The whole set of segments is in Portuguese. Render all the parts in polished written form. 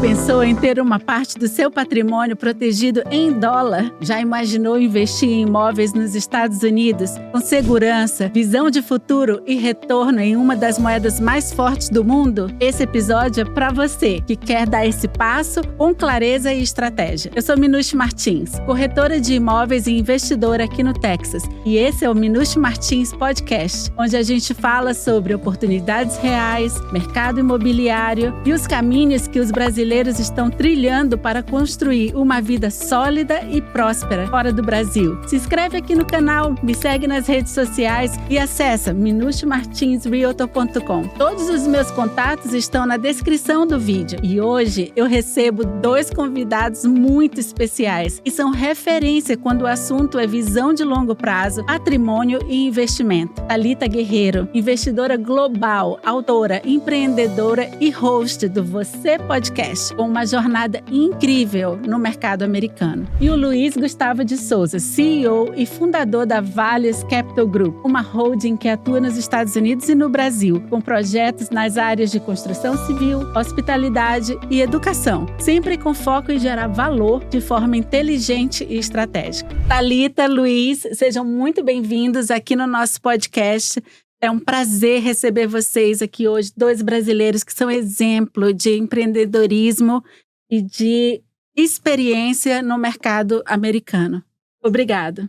pensou em ter uma parte do seu patrimônio protegido em dólar? Já imaginou investir em imóveis nos Estados Unidos com segurança, visão de futuro e retorno em uma das moedas mais fortes do mundo? Esse episódio é para você que quer dar esse passo com clareza e estratégia. Eu sou Minucci Martins, corretora de imóveis e investidora aqui no Texas. E esse é o Minucci Martins Podcast, onde a gente fala sobre oportunidades reais, mercado imobiliário e os caminhos que os brasileiros estão trilhando para construir uma vida sólida e próspera fora do Brasil. Se inscreve aqui no canal, me segue nas redes sociais e acessa minuccimartinsrealtor.com. Todos os meus contatos estão na descrição do vídeo. E hoje eu recebo 2 convidados muito especiais que são referência quando o assunto é visão de longo prazo, patrimônio e investimento. Thalita Guerreiro, investidora global, autora, empreendedora e host do Você Podcast, com uma jornada incrível no mercado americano. E o Luiz Gustavo de Souza, CEO e fundador da Vales Capital Group, uma holding que atua nos Estados Unidos e no Brasil, com projetos nas áreas de construção civil, hospitalidade e educação, sempre com foco em gerar valor de forma inteligente e estratégica. Thalita, Luiz, sejam muito bem-vindos aqui no nosso podcast. É um prazer receber vocês aqui hoje, 2 brasileiros que são exemplo de empreendedorismo e de experiência no mercado americano. Obrigada.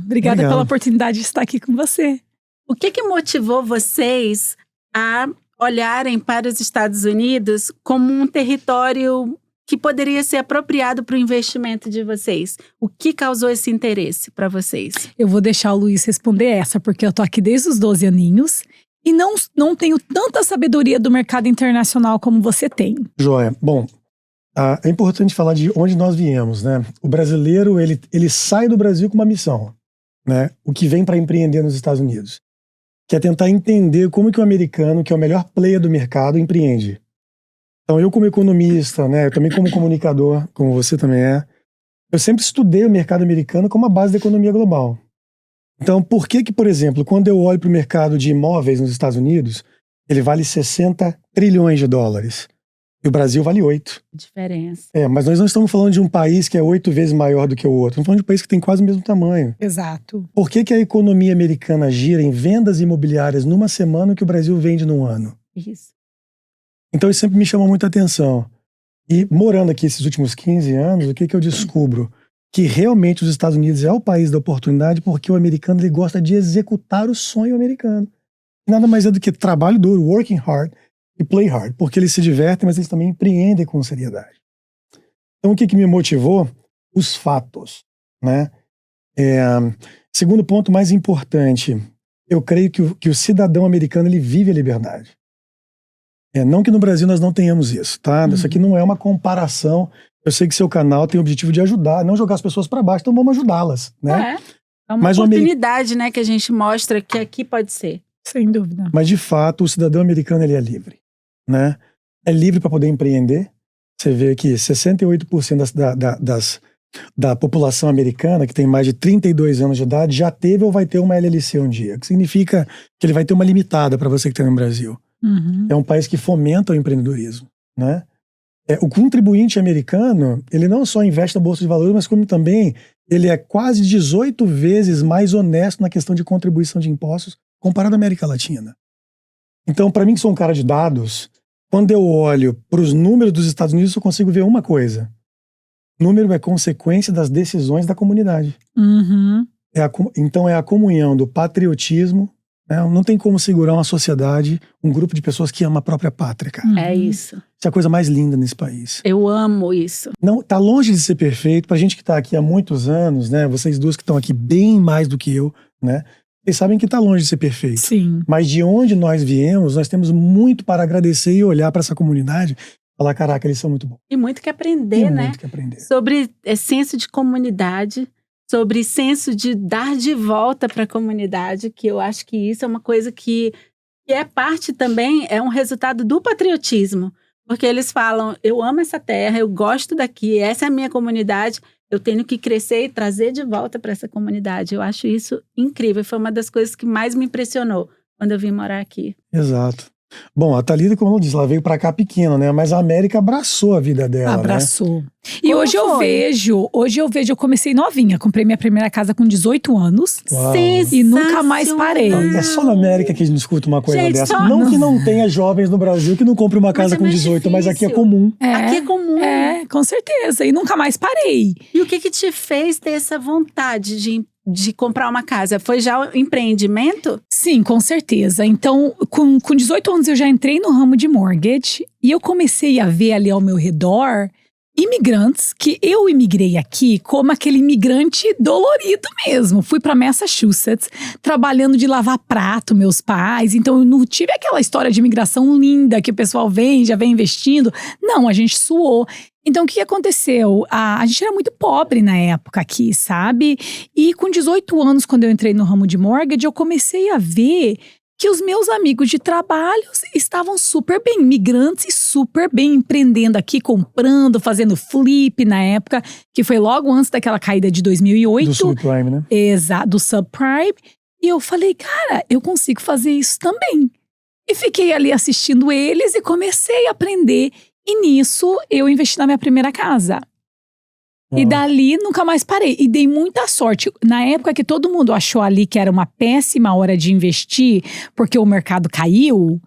Obrigada pela oportunidade de estar aqui com você. O que motivou vocês a olharem para os Estados Unidos como um território que poderia ser apropriado para o investimento de vocês? O que causou esse interesse para vocês? Eu vou deixar o Luiz responder essa, porque eu tô aqui desde os 12 aninhos e não tenho tanta sabedoria do mercado internacional como você tem. Joia. Bom, é importante falar de onde nós viemos, né? O brasileiro, ele sai do Brasil com uma missão, né? O que vem para empreender nos Estados Unidos, que é tentar entender como que o americano, que é o melhor player do mercado, empreende. Então, eu como economista, né, eu também como comunicador, como você também é, eu sempre estudei o mercado americano como a base da economia global. Então, por que, por exemplo, quando eu olho para o mercado de imóveis nos Estados Unidos, ele vale 60 trilhões de dólares e o Brasil vale 8. Diferença. Mas nós não estamos falando de um país que é 8 vezes maior do que o outro, estamos falando de um país que tem quase o mesmo tamanho. Exato. Por que a economia americana gira em vendas imobiliárias numa semana que o Brasil vende num ano? Isso. Então isso sempre me chamou muita atenção. E morando aqui esses últimos 15 anos, o que eu descubro? Que realmente os Estados Unidos é o país da oportunidade, porque o americano ele gosta de executar o sonho americano. Nada mais é do que trabalho duro, working hard e play hard, porque eles se divertem, mas eles também empreendem com seriedade. Então o que me motivou? Os fatos, né? Segundo ponto mais importante, eu creio que o cidadão americano ele vive a liberdade. Não que no Brasil nós não tenhamos isso, tá? Isso aqui não é uma comparação. Eu sei que seu canal tem o objetivo de ajudar, não jogar as pessoas para baixo, então vamos ajudá-las, né? É uma oportunidade, né, que a gente mostra que aqui pode ser. Sem dúvida. Mas de fato, o cidadão americano ele é livre, né? É livre para poder empreender. Você vê que 68% da população americana, que tem mais de 32 anos de idade, já teve ou vai ter uma LLC um dia, o que significa que ele vai ter uma limitada para você que está no Brasil. É um país que fomenta o empreendedorismo, né? O contribuinte americano, ele não só investe na Bolsa de Valores, mas como também ele é quase 18 vezes mais honesto na questão de contribuição de impostos comparado à América Latina. Então, para mim que sou um cara de dados, quando eu olho para os números dos Estados Unidos, eu consigo ver uma coisa. Número é consequência das decisões da comunidade. Então é a comunhão do patriotismo. Não tem como segurar uma sociedade, um grupo de pessoas que ama a própria pátria, cara. É isso. Isso é a coisa mais linda nesse país. Eu amo isso. Não, tá longe de ser perfeito. Pra gente que tá aqui há muitos anos, né? Vocês duas que estão aqui bem mais do que eu, né? Vocês sabem que tá longe de ser perfeito. Sim. Mas de onde nós viemos, nós temos muito para agradecer e olhar para essa comunidade e falar, caraca, eles são muito bons. E muito que aprender, né? Muito que aprender. Sobre senso de comunidade, sobre senso de dar de volta para a comunidade, que eu acho que isso é uma coisa que é parte também, é um resultado do patriotismo. Porque eles falam, eu amo essa terra, eu gosto daqui, essa é a minha comunidade, eu tenho que crescer e trazer de volta para essa comunidade. Eu acho isso incrível, foi uma das coisas que mais me impressionou quando eu vim morar aqui. Exato. Bom, a Thalita, como eu disse, ela veio pra cá pequena, né? Mas a América abraçou a vida dela, Abraçou. E Como hoje foi? eu vejo, eu comecei novinha. Comprei minha primeira casa com 18 anos. Uau. E nunca mais parei. É só na América que a gente escuta uma coisa Gente, dessa. só- Não que não tenha jovens no Brasil que não comprem uma casa é com mais 18, mas aqui é difícil. comum. Aqui é comum. Com certeza. E nunca mais parei. E o que te fez ter essa vontade de comprar uma casa? Foi já o empreendimento? Sim, com certeza. Então, com 18 anos eu já entrei no ramo de mortgage e eu comecei a ver ali ao meu redor imigrantes, que eu imigrei aqui como aquele imigrante dolorido mesmo. Fui para Massachusetts, trabalhando de lavar prato, meus pais. Então, eu não tive aquela história de imigração linda que o pessoal já vem investindo. Não, a gente suou. Então, o que aconteceu? A gente era muito pobre na época aqui, sabe? E com 18 anos, quando eu entrei no ramo de mortgage, eu comecei a ver que os meus amigos de trabalho estavam super bem, imigrantes e super bem, empreendendo aqui, comprando, fazendo flip na época, que foi logo antes daquela caída de 2008. Do subprime, né? Exato, do subprime. E eu falei, cara, eu consigo fazer isso também. E fiquei ali assistindo eles e comecei a aprender. E nisso, eu investi na minha primeira casa. E dali, nunca mais parei. E dei muita sorte. Na época que todo mundo achou ali que era uma péssima hora de investir, porque o mercado caiu, o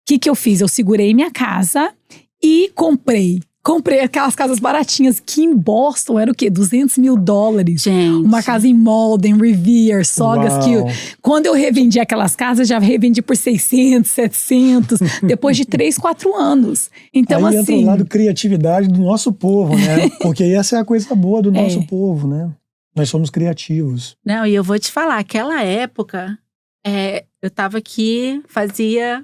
que eu fiz? Eu segurei minha casa e comprei. Comprei aquelas casas baratinhas, que em Boston era o quê? $200 mil. Gente. Uma casa em Malden, Revere, Saugus, que quando eu revendi aquelas casas, já revendi por 600, 700, depois de 3, 4 anos. Então, aí assim… entra o lado criatividade do nosso povo, né? Porque essa é a coisa boa do nosso povo, né? Nós somos criativos. Não, e eu vou te falar, aquela época, eu tava aqui, fazia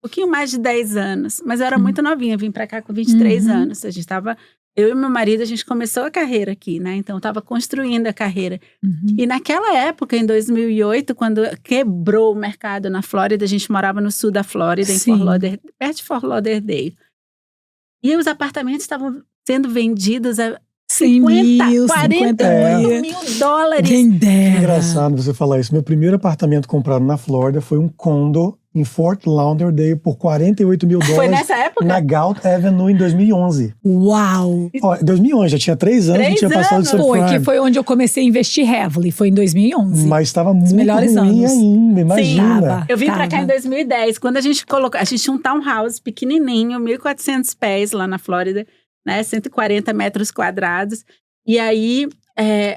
um pouquinho mais de 10 anos, mas eu era muito novinha, vim pra cá com 23 anos. A gente tava, eu e meu marido, a gente começou a carreira aqui, né? Então eu tava construindo a carreira. E naquela época, em 2008, quando quebrou o mercado na Flórida, a gente morava no sul da Flórida, em Fort Lauderdale, perto de Fort Lauderdale. E os apartamentos estavam sendo vendidos a 50 mil dólares. Quem dera. Engraçado você falar isso. Meu primeiro apartamento comprado na Flórida foi um condo em Fort Lauderdale por $48 mil. Foi nessa época? Na Galt Avenue em 2011. Uau! Ó, em 2011, já tinha 3 anos que tinha passado de subprime. Que foi onde eu comecei a investir heavily, foi em 2011. Mas estava muito melhores ruim anos. ainda, imagina. Eu vim pra cá em 2010, quando a gente tinha um townhouse pequenininho, 1.400 pés lá na Flórida, né, 140 metros quadrados. E aí,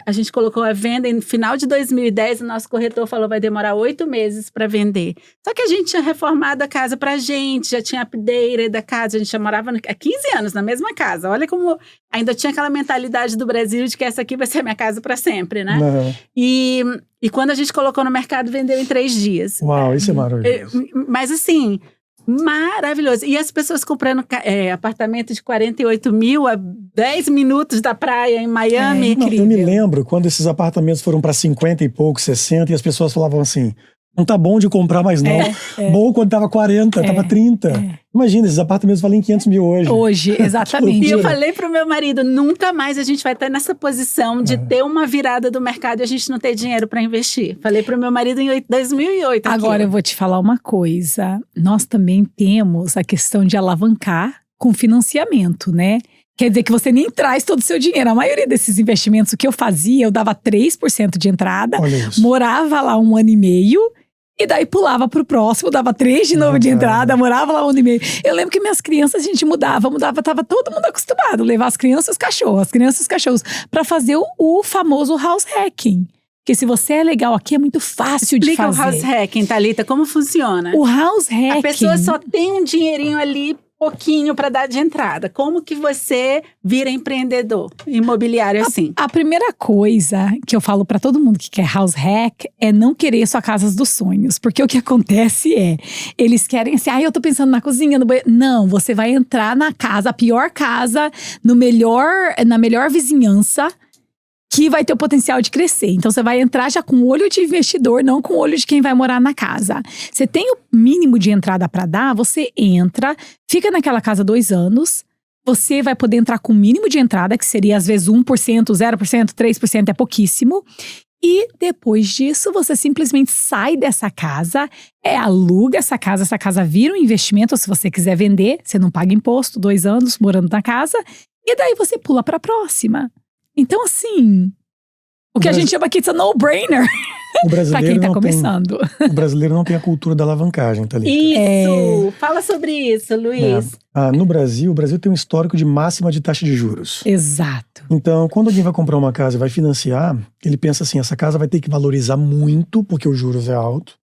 a gente colocou a venda em final de 2010, o nosso corretor falou, vai demorar 8 meses para vender. Só que a gente tinha reformado a casa pra gente, já tinha update da casa, a gente já morava há 15 anos na mesma casa. Olha como ainda tinha aquela mentalidade do Brasil de que essa aqui vai ser a minha casa para sempre, né? E quando a gente colocou no mercado, vendeu em 3 dias. Uau, isso é maravilhoso. Mas assim… maravilhoso. E as pessoas comprando apartamento de 48 mil a 10 minutos da praia em Miami. Não, eu me lembro quando esses apartamentos foram para 50 e pouco, 60, e as pessoas falavam assim, não tá bom de comprar mais não. Bom quando tava 40, tava 30. Imagina, esses apartamentos valem 500 mil hoje. Hoje, exatamente. E eu falei pro meu marido, nunca mais a gente vai estar nessa posição de ter uma virada do mercado e a gente não ter dinheiro para investir. Falei pro meu marido em 2008. Agora eu vou te falar uma coisa. Nós também temos a questão de alavancar com financiamento, né? Quer dizer que você nem traz todo o seu dinheiro. A maioria desses investimentos, o que eu fazia, eu dava 3% de entrada, morava lá 1 ano e meio, e daí pulava pro próximo, dava 3 de novo de entrada, morava lá 1 ano e meio. Eu lembro que minhas crianças, a gente mudava, tava todo mundo acostumado, levar as crianças e os cachorros, pra fazer o famoso house hacking. Porque se você é legal aqui, é muito fácil de fazer. Explica o house hacking, Thalita, como funciona? O house hacking… A pessoa só tem um dinheirinho ali, pouquinho para dar de entrada. Como que você vira empreendedor imobiliário assim? A primeira coisa que eu falo para todo mundo que quer house hack é não querer sua casa dos sonhos. Porque o que acontece eles querem assim, eu tô pensando na cozinha, no banheiro. Não, você vai entrar na casa, a pior casa, na melhor vizinhança, que vai ter o potencial de crescer. Então, você vai entrar já com o olho de investidor, não com o olho de quem vai morar na casa. Você tem o mínimo de entrada para dar, você entra, fica naquela casa 2 anos, você vai poder entrar com o mínimo de entrada, que seria às vezes 1%, 0%, 3%, é pouquíssimo. E depois disso, você simplesmente sai dessa casa, aluga essa casa vira um investimento. Se você quiser vender, você não paga imposto, 2 anos morando na casa, e daí você pula para a próxima. Então, assim, o que a gente chama aqui de no-brainer para quem tá começando. O brasileiro não tem a cultura da alavancagem, Thalita. Isso! Fala sobre isso, Luiz. No Brasil, o Brasil tem um histórico de máxima de taxa de juros. Exato. Então, quando alguém vai comprar uma casa e vai financiar, ele pensa assim, essa casa vai ter que valorizar muito, porque os juros é alto.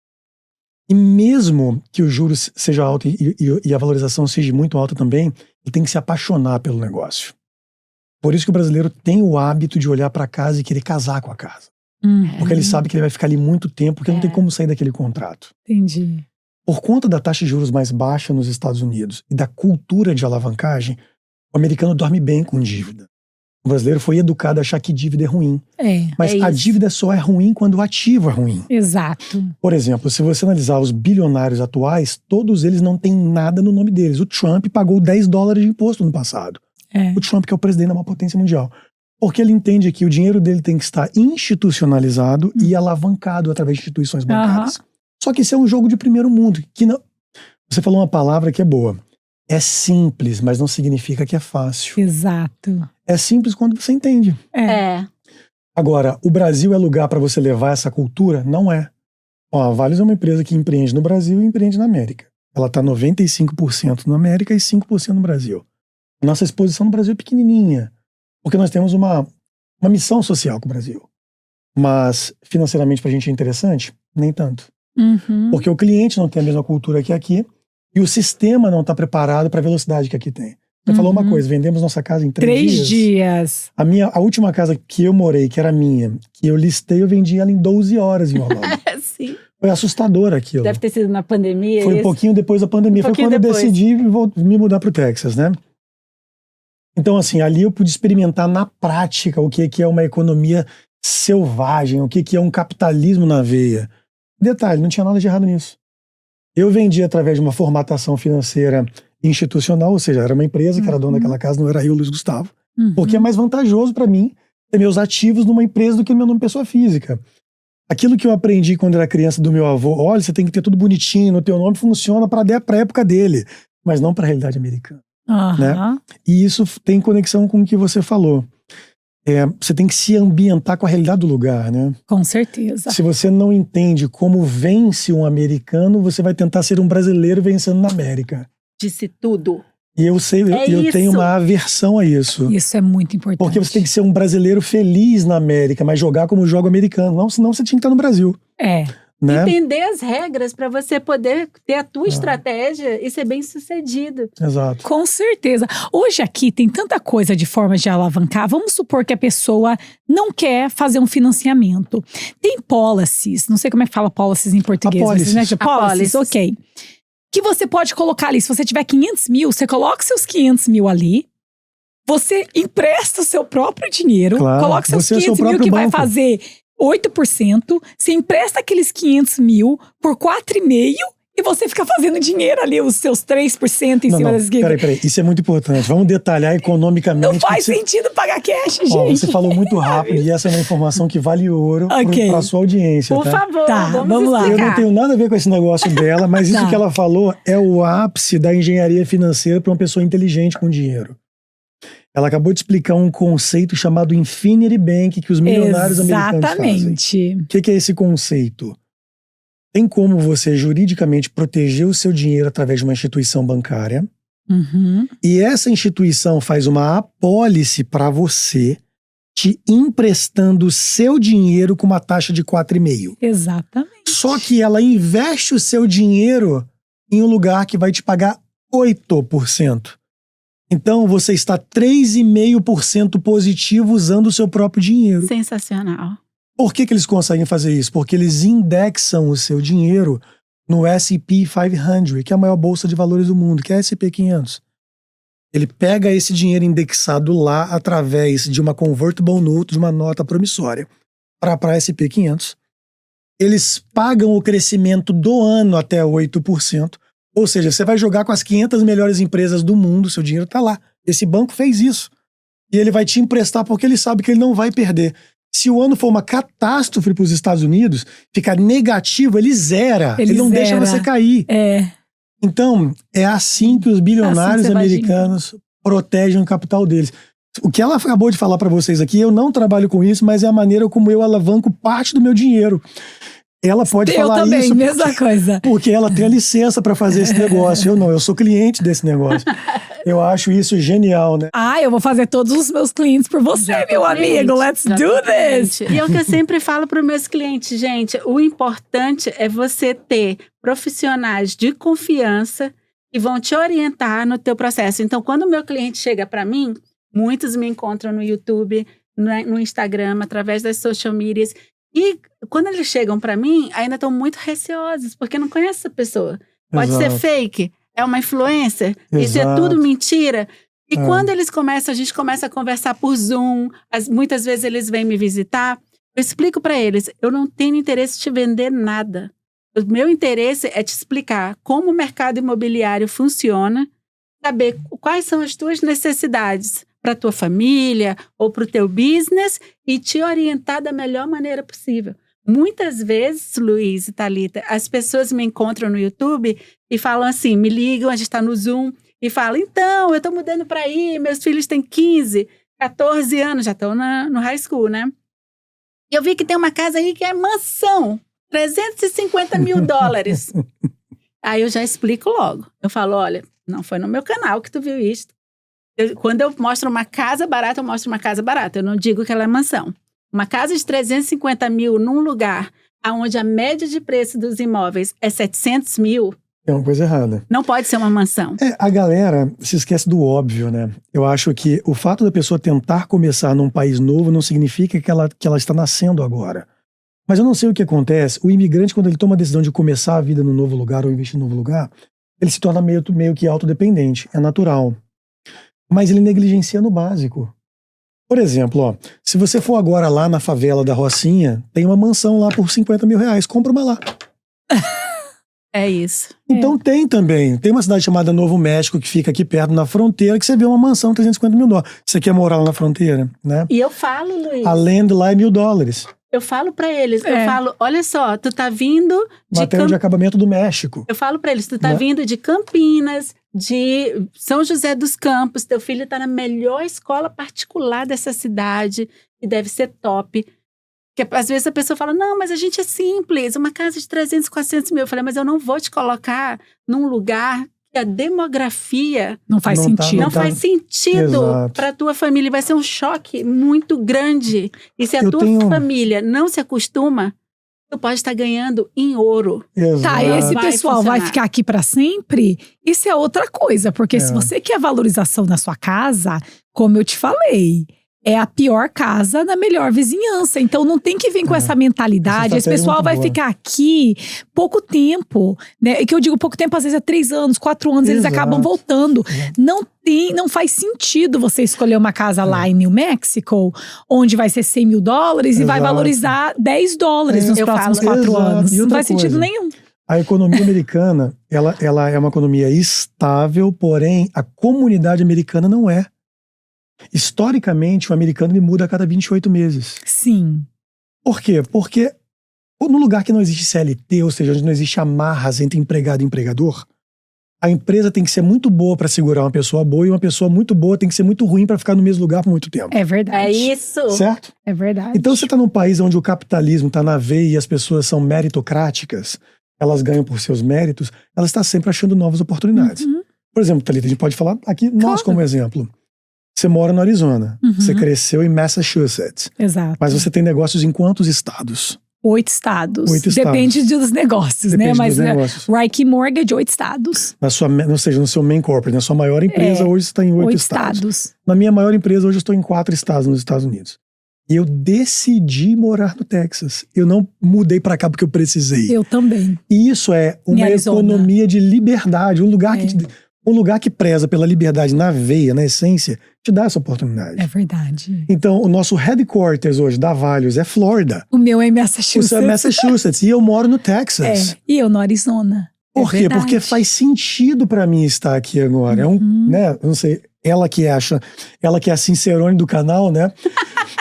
E mesmo que os juros seja alto e a valorização seja muito alta também, ele tem que se apaixonar pelo negócio. Por isso que o brasileiro tem o hábito de olhar para a casa e querer casar com a casa. Porque ele sabe que ele vai ficar ali muito tempo, porque não tem como sair daquele contrato. Entendi. Por conta da taxa de juros mais baixa nos Estados Unidos e da cultura de alavancagem, o americano dorme bem com dívida. O brasileiro foi educado a achar que dívida é ruim. Mas a dívida só é ruim quando o ativo é ruim. Exato. Por exemplo, se você analisar os bilionários atuais, todos eles não têm nada no nome deles. O Trump pagou $10 de imposto no passado. O Trump, que é o presidente da maior potência mundial. Porque ele entende que o dinheiro dele tem que estar institucionalizado e alavancado através de instituições bancárias. Só que isso é um jogo de primeiro mundo. Que não... Você falou uma palavra que é boa. É simples, mas não significa que é fácil. Exato. É simples quando você entende. Agora, o Brasil é lugar para você levar essa cultura? Não é. A Vales é uma empresa que empreende no Brasil e empreende na América. Ela está 95% na América e 5% no Brasil. Nossa exposição no Brasil é pequenininha. Porque nós temos uma missão social com o Brasil. Mas, financeiramente, pra gente é interessante? Nem tanto. Porque o cliente não tem a mesma cultura que aqui e o sistema não está preparado para a velocidade que aqui tem. Você falou uma coisa, vendemos nossa casa em 3 dias. A última casa que eu morei, que era minha, que eu listei, eu vendi ela em 12 horas em Orlando. Sim. Foi assustador aquilo. Deve ter sido na pandemia. Foi um pouquinho depois da pandemia. Foi quando eu decidi me mudar pro Texas, né? Então, assim, ali eu pude experimentar na prática o que é uma economia selvagem, o que é um capitalismo na veia. Detalhe, não tinha nada de errado nisso. Eu vendi através de uma formatação financeira institucional, ou seja, era uma empresa que era dona daquela casa, não era eu, Luiz Gustavo. Porque é mais vantajoso para mim ter meus ativos numa empresa do que no meu nome pessoa física. Aquilo que eu aprendi quando era criança do meu avô, olha, você tem que ter tudo bonitinho, no teu nome funciona para a época dele, mas não para a realidade americana. Né? E isso tem conexão com o que você falou. Você tem que se ambientar com a realidade do lugar, né? Com certeza. Se você não entende como vence um americano, você vai tentar ser um brasileiro vencendo na América. Disse tudo. E eu sei, eu tenho uma aversão a isso. Isso é muito importante. Porque você tem que ser um brasileiro feliz na América, mas jogar como joga o americano. Não, senão você tinha que estar no Brasil. Né? Entender as regras para você poder ter a tua estratégia e ser bem sucedido. Exato. Com certeza. Hoje aqui tem tanta coisa de formas de alavancar. Vamos supor que a pessoa não quer fazer um financiamento. Tem policies, não sei como é que fala policies em português. Apólices. Mas, né? Policies, ok. Que você pode colocar ali. Se você tiver 500 mil, você coloca seus 500 mil ali. Você empresta o seu próprio dinheiro. Claro, coloca seus você é 500 seu mil que próprio vai banco. fazer 8%, você empresta aqueles 500 mil por 4,5% e você fica fazendo dinheiro ali, os seus 3% em cima das guias. Peraí, isso é muito importante. Vamos detalhar economicamente. Não faz sentido pagar cash, gente. Você falou muito rápido e essa é uma informação que vale ouro para a sua audiência. Por favor, vamos lá. Eu não tenho nada a ver com esse negócio dela, mas isso que ela falou é o ápice da engenharia financeira para uma pessoa inteligente com dinheiro. Ela acabou de explicar um conceito chamado Infinity Bank que os milionários americanos fazem. Exatamente. O que é esse conceito? Tem como você juridicamente proteger o seu dinheiro através de uma instituição bancária. E essa instituição faz uma apólice para você, te emprestando o seu dinheiro com uma taxa de 4,5%. Exatamente. Só que ela investe o seu dinheiro em um lugar que vai te pagar 8%. Então, você está 3,5% positivo usando o seu próprio dinheiro. Sensacional. Por que eles conseguem fazer isso? Porque eles indexam o seu dinheiro no S&P 500, que é a maior bolsa de valores do mundo, que é a S&P 500. Ele pega esse dinheiro indexado lá através de uma convertible note, de uma nota promissória, para a S&P 500. Eles pagam o crescimento do ano até 8%. Ou seja, você vai jogar com as 500 melhores empresas do mundo, seu dinheiro está lá. Esse banco fez isso. E ele vai te emprestar porque ele sabe que ele não vai perder. Se o ano for uma catástrofe para os Estados Unidos, ficar negativo, ele zera. Ele não deixa você cair. Então, é assim que os bilionários americanos protegem o capital deles. O que ela acabou de falar para vocês aqui, eu não trabalho com isso, mas é a maneira como eu alavanco parte do meu dinheiro. Ela pode falar também, isso mesma coisa. Porque ela tem a licença para fazer esse negócio. Eu não, eu sou cliente desse negócio. Eu acho isso genial, né? Eu vou fazer todos os meus clientes por você, meu amigo. Let's do this! E é o que eu sempre falo para os meus clientes, gente. O importante é você ter profissionais de confiança que vão te orientar no teu processo. Então, quando o meu cliente chega para mim, muitos me encontram no YouTube, no Instagram, através das social medias. E quando eles chegam para mim, ainda estão muito receosos, porque não conhecem essa pessoa. Pode ser fake, é uma influencer, isso é tudo mentira. E quando eles começam, a gente começa a conversar por Zoom, muitas vezes eles vêm me visitar, eu explico para eles, eu não tenho interesse em te vender nada. O meu interesse é te explicar como o mercado imobiliário funciona, saber quais são as tuas necessidades para a tua família ou para o teu business e te orientar da melhor maneira possível. Muitas vezes, Luiz e Thalita, as pessoas me encontram no YouTube e falam assim, me ligam, a gente está no Zoom, e falam, então, eu estou mudando para aí, meus filhos têm 15, 14 anos, já estão no high school, né? E eu vi que tem uma casa aí que é mansão, $350 mil. Aí eu já explico logo. Eu falo, olha, não foi no meu canal que tu viu isso. Quando eu mostro uma casa barata, eu mostro uma casa barata. Eu não digo que ela é mansão. Uma casa de 350 mil num lugar onde a média de preço dos imóveis é 700 mil... É uma coisa errada. Não pode ser uma mansão. A galera se esquece do óbvio, né? Eu acho que o fato da pessoa tentar começar num país novo não significa que ela está nascendo agora. Mas eu não sei o que acontece. O imigrante, quando ele toma a decisão de começar a vida num novo lugar ou investir num novo lugar, ele se torna meio que autodependente. É natural. Mas ele negligencia no básico. Por exemplo, se você for agora lá na favela da Rocinha, tem uma mansão lá por $50 mil. Compra uma lá. É isso. Então tem também. Tem uma cidade chamada Novo México, que fica aqui perto na fronteira, que você vê uma mansão de $350 mil. Você quer morar lá na fronteira, né? E eu falo, Luiz. A land lá é $1.000. Eu falo pra eles, eu falo, olha só, tu tá vindo de... Material de acabamento do México. Eu falo pra eles, tu tá vindo de Campinas, de São José dos Campos, teu filho tá na melhor escola particular dessa cidade, que deve ser top. Porque às vezes a pessoa fala, não, mas a gente é simples, uma casa de 300, 400 mil. Eu falei, mas eu não vou te colocar num lugar que a demografia não faz sentido. Não faz sentido para a tua família. Vai ser um choque muito grande. E se a tua família não se acostuma, tu pode estar ganhando em ouro. Exato. Tá, esse pessoal vai ficar aqui para sempre? Isso é outra coisa. Porque se você quer valorização na sua casa, como eu te falei, é a pior casa na melhor vizinhança. Então não tem que vir com essa mentalidade. Esse pessoal vai ficar aqui pouco tempo, né? E que eu digo pouco tempo, às vezes é 3 anos, 4 anos, eles acabam voltando. Não faz sentido você escolher uma casa lá em New Mexico, onde vai ser $100 mil e vai valorizar $10 nos próximos 4 anos. Não faz sentido nenhum. A economia americana, ela é uma economia estável, porém a comunidade americana não é. Historicamente, o americano ele muda a cada 28 meses. Sim. Por quê? Porque no lugar que não existe CLT, ou seja, onde não existe amarras entre empregado e empregador, a empresa tem que ser muito boa para segurar uma pessoa boa e uma pessoa muito boa tem que ser muito ruim para ficar no mesmo lugar por muito tempo. É verdade. É isso. Certo? É verdade. Então você está num país onde o capitalismo está na veia e as pessoas são meritocráticas, elas ganham por seus méritos, elas estão sempre achando novas oportunidades. Por exemplo, Thalita, a gente pode falar aqui, nós como exemplo. Você mora no Arizona, você cresceu em Massachusetts. Exato. Mas você tem negócios em quantos estados? 8 estados. 8 estados. Depende dos negócios, Depende né? Mas dos negócios. Roike Mortgage, 8 estados. Ou seja, no seu main corporate, na sua maior empresa, hoje você está em 8 estados. Na minha maior empresa, hoje eu estou em 4 estados nos Estados Unidos. E eu decidi morar no Texas. Eu não mudei para cá porque eu precisei. Eu também. E isso é uma economia de liberdade, um lugar que preza pela liberdade na veia, na essência, te dá essa oportunidade. É verdade. Então, o nosso headquarters hoje da Values é Flórida. O meu é Massachusetts. O seu é Massachusetts. E eu moro no Texas. E eu no Arizona. Por quê? Porque faz sentido pra mim estar aqui agora. É né? Eu não sei, Ela que é a sincerone do canal, né?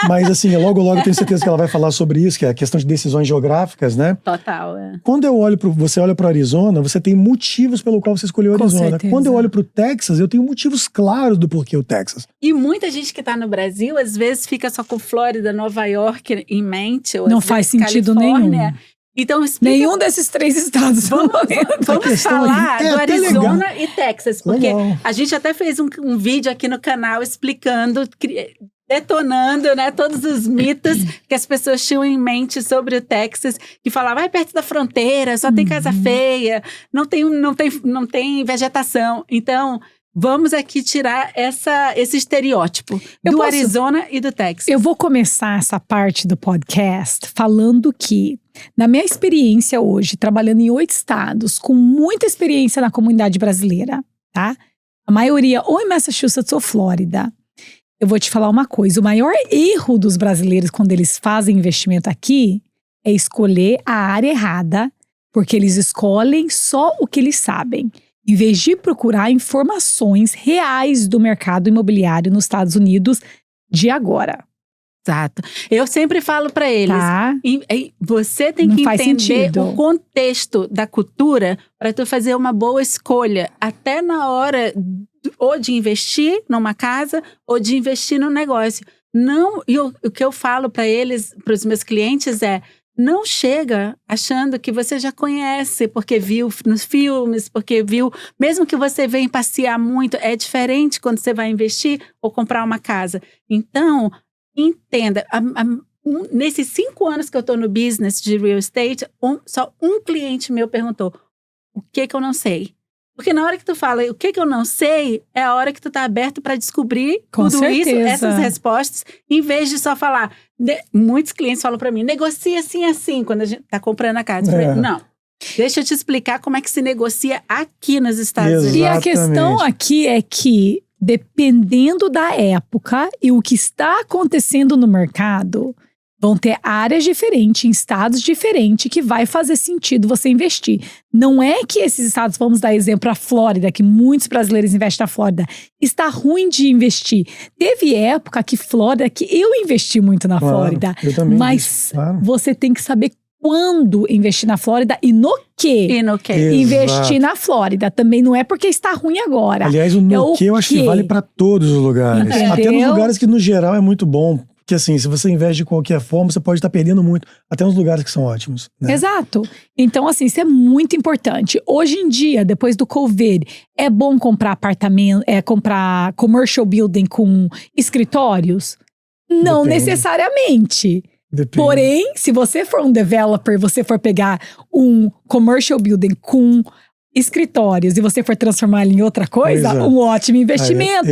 Mas assim, logo eu tenho certeza que ela vai falar sobre isso, que é a questão de decisões geográficas, né? Total, Quando você olha para o Arizona, você tem motivos pelo qual você escolheu o Arizona. Quando eu olho para o Texas, eu tenho motivos claros do porquê o Texas. E muita gente que está no Brasil, às vezes fica só com Flórida, Nova York em mente. Ou não faz sentido Califórnia. Nenhum. Então, explica... Nenhum desses 3 estados. Vamos falar do Arizona e Texas, porque a gente até fez um vídeo aqui no canal explicando, detonando, né, todos os mitos que as pessoas tinham em mente sobre o Texas, que falava, perto da fronteira, só tem casa feia, não tem vegetação. Então, vamos aqui tirar esse estereótipo do Arizona e do Texas. Eu vou começar essa parte do podcast falando que, na minha experiência hoje, trabalhando em 8 estados, com muita experiência na comunidade brasileira, tá? A maioria ou em Massachusetts ou Flórida. Eu vou te falar uma coisa, o maior erro dos brasileiros quando eles fazem investimento aqui é escolher a área errada, porque eles escolhem só o que eles sabem, em vez de procurar informações reais do mercado imobiliário nos Estados Unidos de agora. Exato. Eu sempre falo para eles, você tem que entender o contexto da cultura para tu fazer uma boa escolha, até na hora ou de investir numa casa ou de investir num negócio. Não, o que eu falo para eles, para os meus clientes não chega achando que você já conhece, porque viu nos filmes, porque viu, mesmo que você venha passear muito, é diferente quando você vai investir ou comprar uma casa. Então, entenda, nesses 5 anos que eu estou no business de real estate, só um cliente meu perguntou, o que eu não sei? Porque na hora que tu fala o que eu não sei, é a hora que tu tá aberto para descobrir tudo isso, essas respostas, em vez de só falar. Muitos clientes falam para mim, negocia assim, quando a gente tá comprando a casa. Eu falei, não, deixa eu te explicar como é que se negocia aqui nos Estados Unidos. E a questão aqui é que, dependendo da época e o que está acontecendo no mercado, vão ter áreas diferentes, em estados diferentes, que vai fazer sentido você investir. Não é que esses estados, vamos dar exemplo, a Flórida, que muitos brasileiros investem na Flórida, está ruim de investir. Teve época que Flórida, que eu investi muito na Flórida, eu também mas você tem que saber quando investir na Flórida e no quê. Investir na Flórida. Também não é porque está ruim agora. Aliás, o no quê eu acho que vale para todos os lugares. Entendeu? Até nos lugares que no geral é muito bom. Porque assim, se você investe de qualquer forma, você pode estar perdendo muito. Até nos lugares que são ótimos. Né? Exato. Então assim, isso é muito importante. Hoje em dia, depois do Covid, é bom comprar apartamento, comprar commercial building com escritórios? Não necessariamente. Depende. Porém, se você for um developer, você for pegar um commercial building com escritórios e você for transformar ele em outra coisa, um ótimo investimento.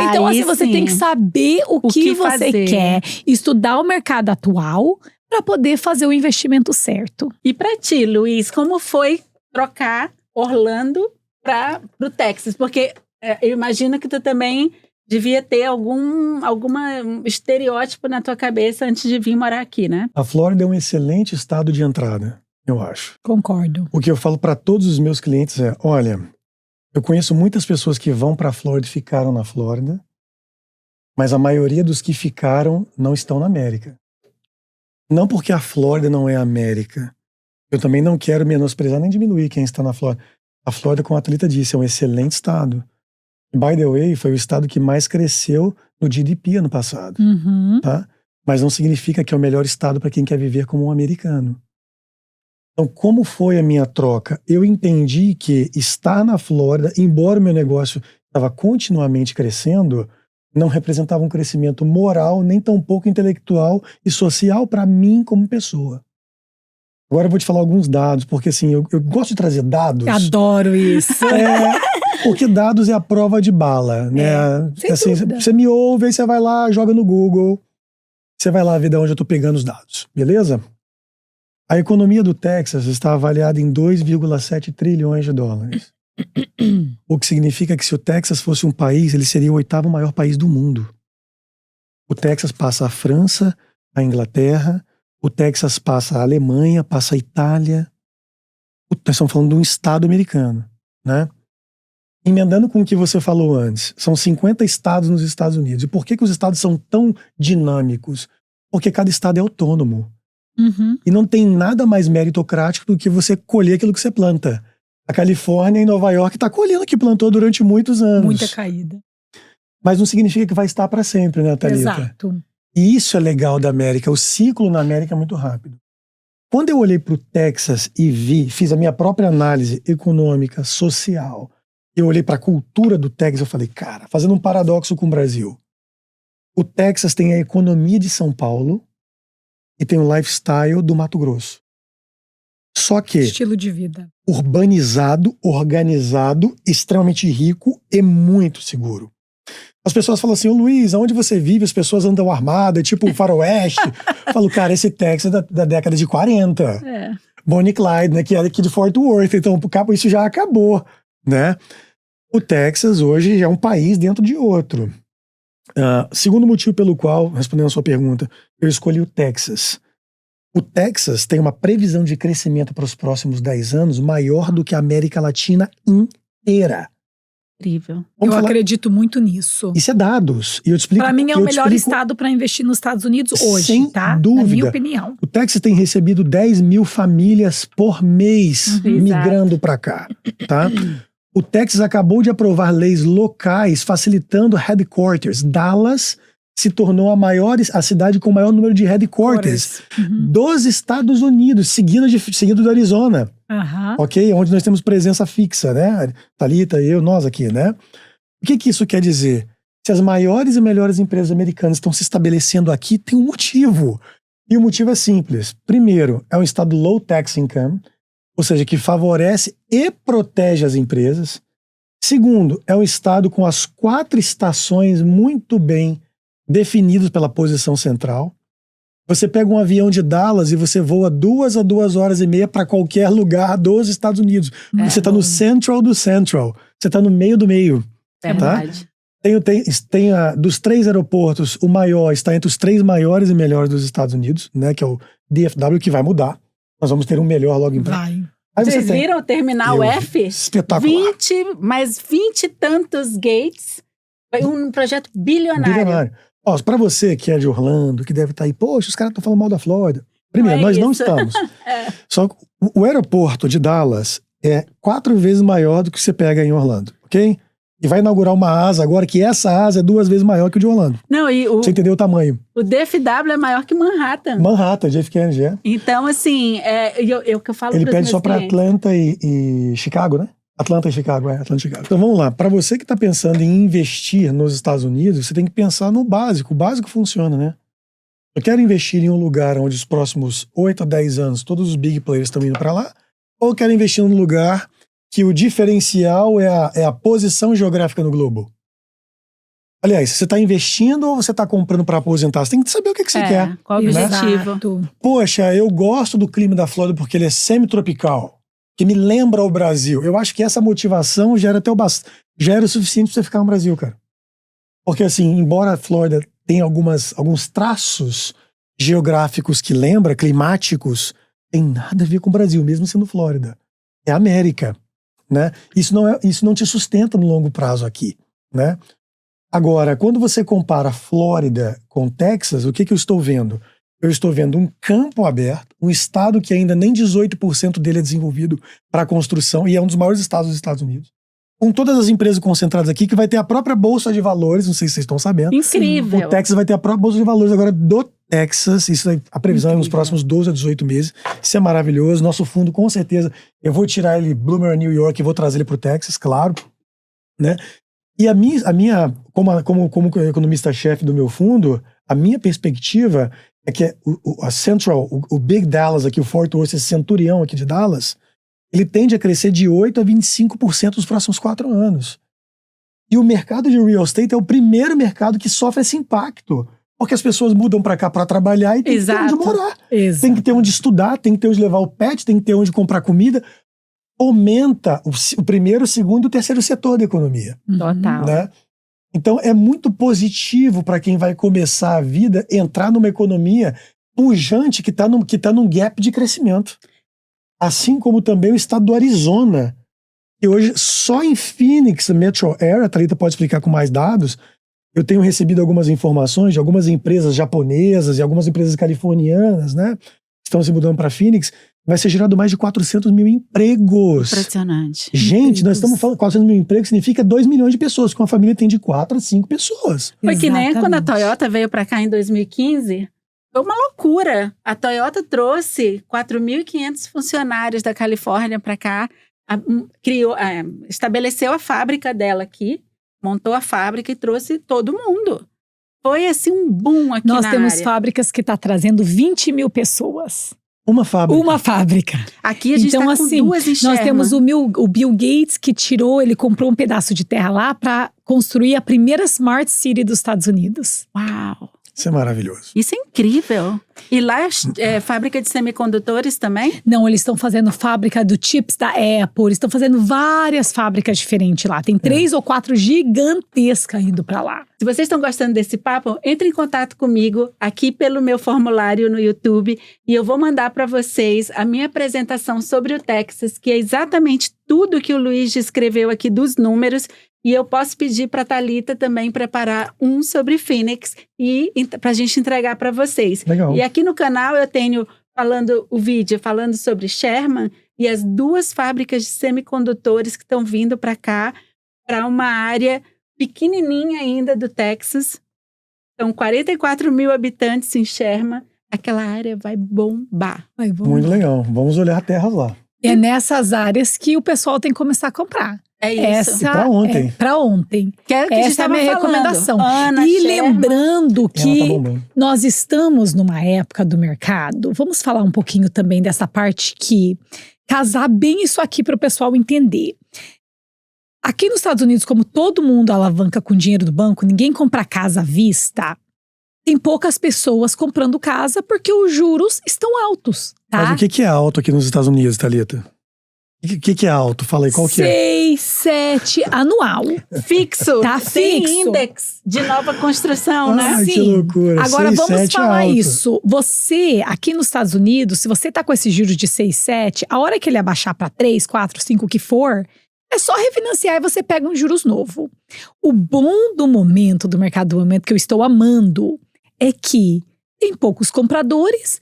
Então, assim, você tem que saber o que você quer, estudar o mercado atual para poder fazer o investimento certo. E para ti, Luiz, como foi trocar Orlando para o Texas? Porque eu imagino que tu também devia ter algum estereótipo na tua cabeça antes de vir morar aqui, né? A Flórida é um excelente estado de entrada. Eu acho. Concordo. O que eu falo para todos os meus clientes é, olha, eu conheço muitas pessoas que vão para a Flórida e ficaram na Flórida, mas a maioria dos que ficaram não estão na América. Não porque a Flórida não é a América. Eu também não quero menosprezar nem diminuir quem está na Flórida. A Flórida, como a Thalita disse, é um excelente estado. By the way, foi o estado que mais cresceu no GDP ano passado. Tá? Mas não significa que é o melhor estado para quem quer viver como um americano. Então, como foi a minha troca? Eu entendi que estar na Flórida, embora o meu negócio estava continuamente crescendo, não representava um crescimento moral, nem tampouco intelectual e social para mim como pessoa. Agora eu vou te falar alguns dados, porque assim, eu gosto de trazer dados. Eu adoro isso. Porque dados é a prova de bala, né? Assim, você me ouve, aí você vai lá, joga no Google, você vai lá ver de onde eu estou pegando os dados, beleza? A economia do Texas está avaliada em 2,7 trilhões de dólares. O que significa que se o Texas fosse um país, ele seria o 8º maior país do mundo. O Texas passa a França, a Inglaterra, o Texas passa a Alemanha, passa a Itália. Nós estamos falando de um estado americano, né? Emendando com o que você falou antes, são 50 estados nos Estados Unidos. E por que os estados são tão dinâmicos? Porque cada estado é autônomo. Uhum. E não tem nada mais meritocrático do que você colher aquilo que você planta. A Califórnia e Nova York está colhendo o que plantou durante muitos anos. Muita caída. Mas não significa que vai estar para sempre, né, Thalita? Exato. E isso é legal da América. O ciclo na América é muito rápido. Quando eu olhei para o Texas e fiz a minha própria análise econômica, social, eu olhei para a cultura do Texas, eu falei, cara, fazendo um paradoxo com o Brasil. O Texas tem a economia de São Paulo e tem o lifestyle do Mato Grosso. Só que estilo de vida. Urbanizado, organizado, extremamente rico e muito seguro. As pessoas falam assim, ô Luiz, aonde você vive? As pessoas andam armadas, tipo o faroeste. Eu falo, cara, esse Texas é da década de 40. É. Bonnie e Clyde, né, que é aqui de Fort Worth. Então, isso já acabou, né? O Texas hoje já é um país dentro de outro. Segundo motivo pelo qual, respondendo a sua pergunta, eu escolhi o Texas. O Texas tem uma previsão de crescimento para os próximos 10 anos maior do que a América Latina inteira. Incrível. Eu acredito muito nisso. Isso é dados. E eu te explico. Para mim é o melhor estado para investir nos Estados Unidos hoje, sem tá? dúvida. Na minha opinião. O Texas tem recebido 10 mil famílias por mês migrando para cá, tá? O Texas acabou de aprovar leis locais facilitando headquarters. Dallas se tornou a cidade com o maior número de headquarters dos Estados Unidos, seguido do Arizona. Ok? Onde nós temos presença fixa, né? Thalita, eu, nós aqui, né? O que isso quer dizer? Se as maiores e melhores empresas americanas estão se estabelecendo aqui, tem um motivo. E o motivo é simples. Primeiro, é um estado low tax income, ou seja, que favorece e protege as empresas. Segundo, é um estado com as 4 estações muito bem definidas pela posição central. Você pega um avião de Dallas e você voa 2 a 2 horas e meia para qualquer lugar dos Estados Unidos. Você está no central do central. Você está no meio do meio. É tá? verdade. Dos 3 aeroportos, o maior está entre os 3 maiores e melhores dos Estados Unidos, né? Que é o DFW, que vai mudar. Nós vamos ter um melhor logo em breve. Aí vocês viram o terminal F? Espetacular. 20 e tantos gates. Foi um projeto bilionário. Ó, pra você que é de Orlando, que deve estar aí, poxa, os caras estão falando mal da Flórida. Primeiro, nós não estamos. Só que o aeroporto de Dallas é 4 vezes maior do que você pega em Orlando, ok? E vai inaugurar uma asa agora, que essa asa é 2 vezes maior que o de Orlando. Não, e você entendeu o tamanho? O DFW é maior que Manhattan. Manhattan, JF Kennedy, é. Então, assim, eu que eu falo Ele pros pede meus só pra clientes. Atlanta e Chicago, né? Atlanta e Chicago. Então vamos lá. Para você que está pensando em investir nos Estados Unidos, você tem que pensar no básico. O básico funciona, né? Eu quero investir em um lugar onde os próximos 8 a 10 anos todos os big players estão indo para lá, ou eu quero investir num lugar que o diferencial é a posição geográfica no globo? Aliás, você está investindo ou você está comprando para aposentar? Você tem que saber o que você quer. Qual o objetivo? Poxa, eu gosto do clima da Flórida porque ele é semi-tropical, que me lembra o Brasil. Eu acho que essa motivação já era o suficiente para você ficar no Brasil, cara. Porque assim, embora a Flórida tenha alguns traços geográficos que lembra, climáticos, tem nada a ver com o Brasil, mesmo sendo Flórida. É América, né? Isso não te sustenta no longo prazo aqui, né? Agora, quando você compara Flórida com Texas, o que eu estou vendo? Eu estou vendo um campo aberto, um estado que ainda nem 18% dele é desenvolvido para construção e é um dos maiores estados dos Estados Unidos. Com todas as empresas concentradas aqui, que vai ter a própria Bolsa de Valores, não sei se vocês estão sabendo. Incrível. O Texas vai ter a própria Bolsa de Valores agora do Texas, a previsão é nos próximos 12 a 18 meses. Isso é maravilhoso. Nosso fundo, com certeza, eu vou tirar ele Bloomer New York e vou trazer ele para o Texas, claro, né? E como economista-chefe do meu fundo, a minha perspectiva é que a Central, o Big Dallas aqui, o Fort Worth, esse centurião aqui de Dallas, ele tende a crescer de 8% a 25% nos próximos 4 anos. E o mercado de real estate é o primeiro mercado que sofre esse impacto. Porque as pessoas mudam para cá para trabalhar e tem que ter onde morar. Exato. Tem que ter onde estudar, tem que ter onde levar o pet, tem que ter onde comprar comida. Aumenta o primeiro, o segundo e o terceiro setor da economia. Total. Né? Então é muito positivo para quem vai começar a vida entrar numa economia pujante que está num gap de crescimento. Assim como também o estado do Arizona, E hoje, só em Phoenix, Metro Area, a Thalita pode explicar com mais dados, eu tenho recebido algumas informações de algumas empresas japonesas e algumas empresas californianas, né? Estão se mudando para Phoenix. Vai ser gerado mais de 400 mil empregos. Impressionante. Gente, nós estamos falando 400 mil empregos, significa 2 milhões de pessoas, que uma família tem de 4 a 5 pessoas. Foi que nem quando a Exatamente. Toyota veio para cá em 2015. Foi uma loucura. A Toyota trouxe 4.500 funcionários da Califórnia para cá, estabeleceu a fábrica dela aqui, montou a fábrica e trouxe todo mundo. Foi assim um boom aqui Nós na temos área. fábricas que tá trazendo 20 mil pessoas. Uma fábrica. Uma fábrica. Aqui a gente Então, tá com assim, duas em nós Sherman. temos o Bill Gates que ele comprou um pedaço de terra lá para construir a primeira Smart City dos Estados Unidos. Uau! Isso é maravilhoso. Isso é incrível. E lá é fábrica de semicondutores também? Não, eles estão fazendo fábrica do chips da Apple, eles estão fazendo várias fábricas diferentes lá. Tem 3 ou 4 gigantescas indo para lá. Se vocês estão gostando desse papo, entre em contato comigo aqui pelo meu formulário no YouTube e eu vou mandar para vocês a minha apresentação sobre o Texas, que é exatamente tudo que o Luiz descreveu aqui dos números. E eu posso pedir para a Thalita também preparar um sobre Phoenix e para a gente entregar para vocês. Legal. E aqui no canal eu tenho o vídeo falando sobre Sherman e as 2 fábricas de semicondutores que estão vindo para cá, para uma área pequenininha ainda do Texas. São 44 mil habitantes em Sherman. Aquela área vai bombar. Muito legal. Vamos olhar terras lá. É nessas áreas que o pessoal tem que começar a comprar. É isso. Essa E pra ontem. É pra ontem. Que é o que a gente Essa é a minha tava falando. recomendação. Ana, E Sherman. lembrando Ela que tá bombando. nós estamos numa época do mercado, vamos falar um pouquinho também dessa parte que casar bem isso aqui para o pessoal entender. Aqui nos Estados Unidos, como todo mundo alavanca com dinheiro do banco, ninguém compra casa à vista. Tem poucas pessoas comprando casa porque os juros estão altos, tá? Mas o que é alto aqui nos Estados Unidos, Thalita? O que é alto? Fala aí, qual que é? 6, 7 anual. Fixo. Tá Sem fixo. index de nova construção, né? Ai, que Sim. loucura. Agora 6, vamos 7 é falar alto. isso. Você, aqui nos Estados Unidos, se você tá com esse juros de 6, 7, a hora que ele abaixar para 3, 4, 5, o que for, é só refinanciar e você pega um juros novo. O bom do momento, do mercado do momento que eu estou amando, é que tem poucos compradores,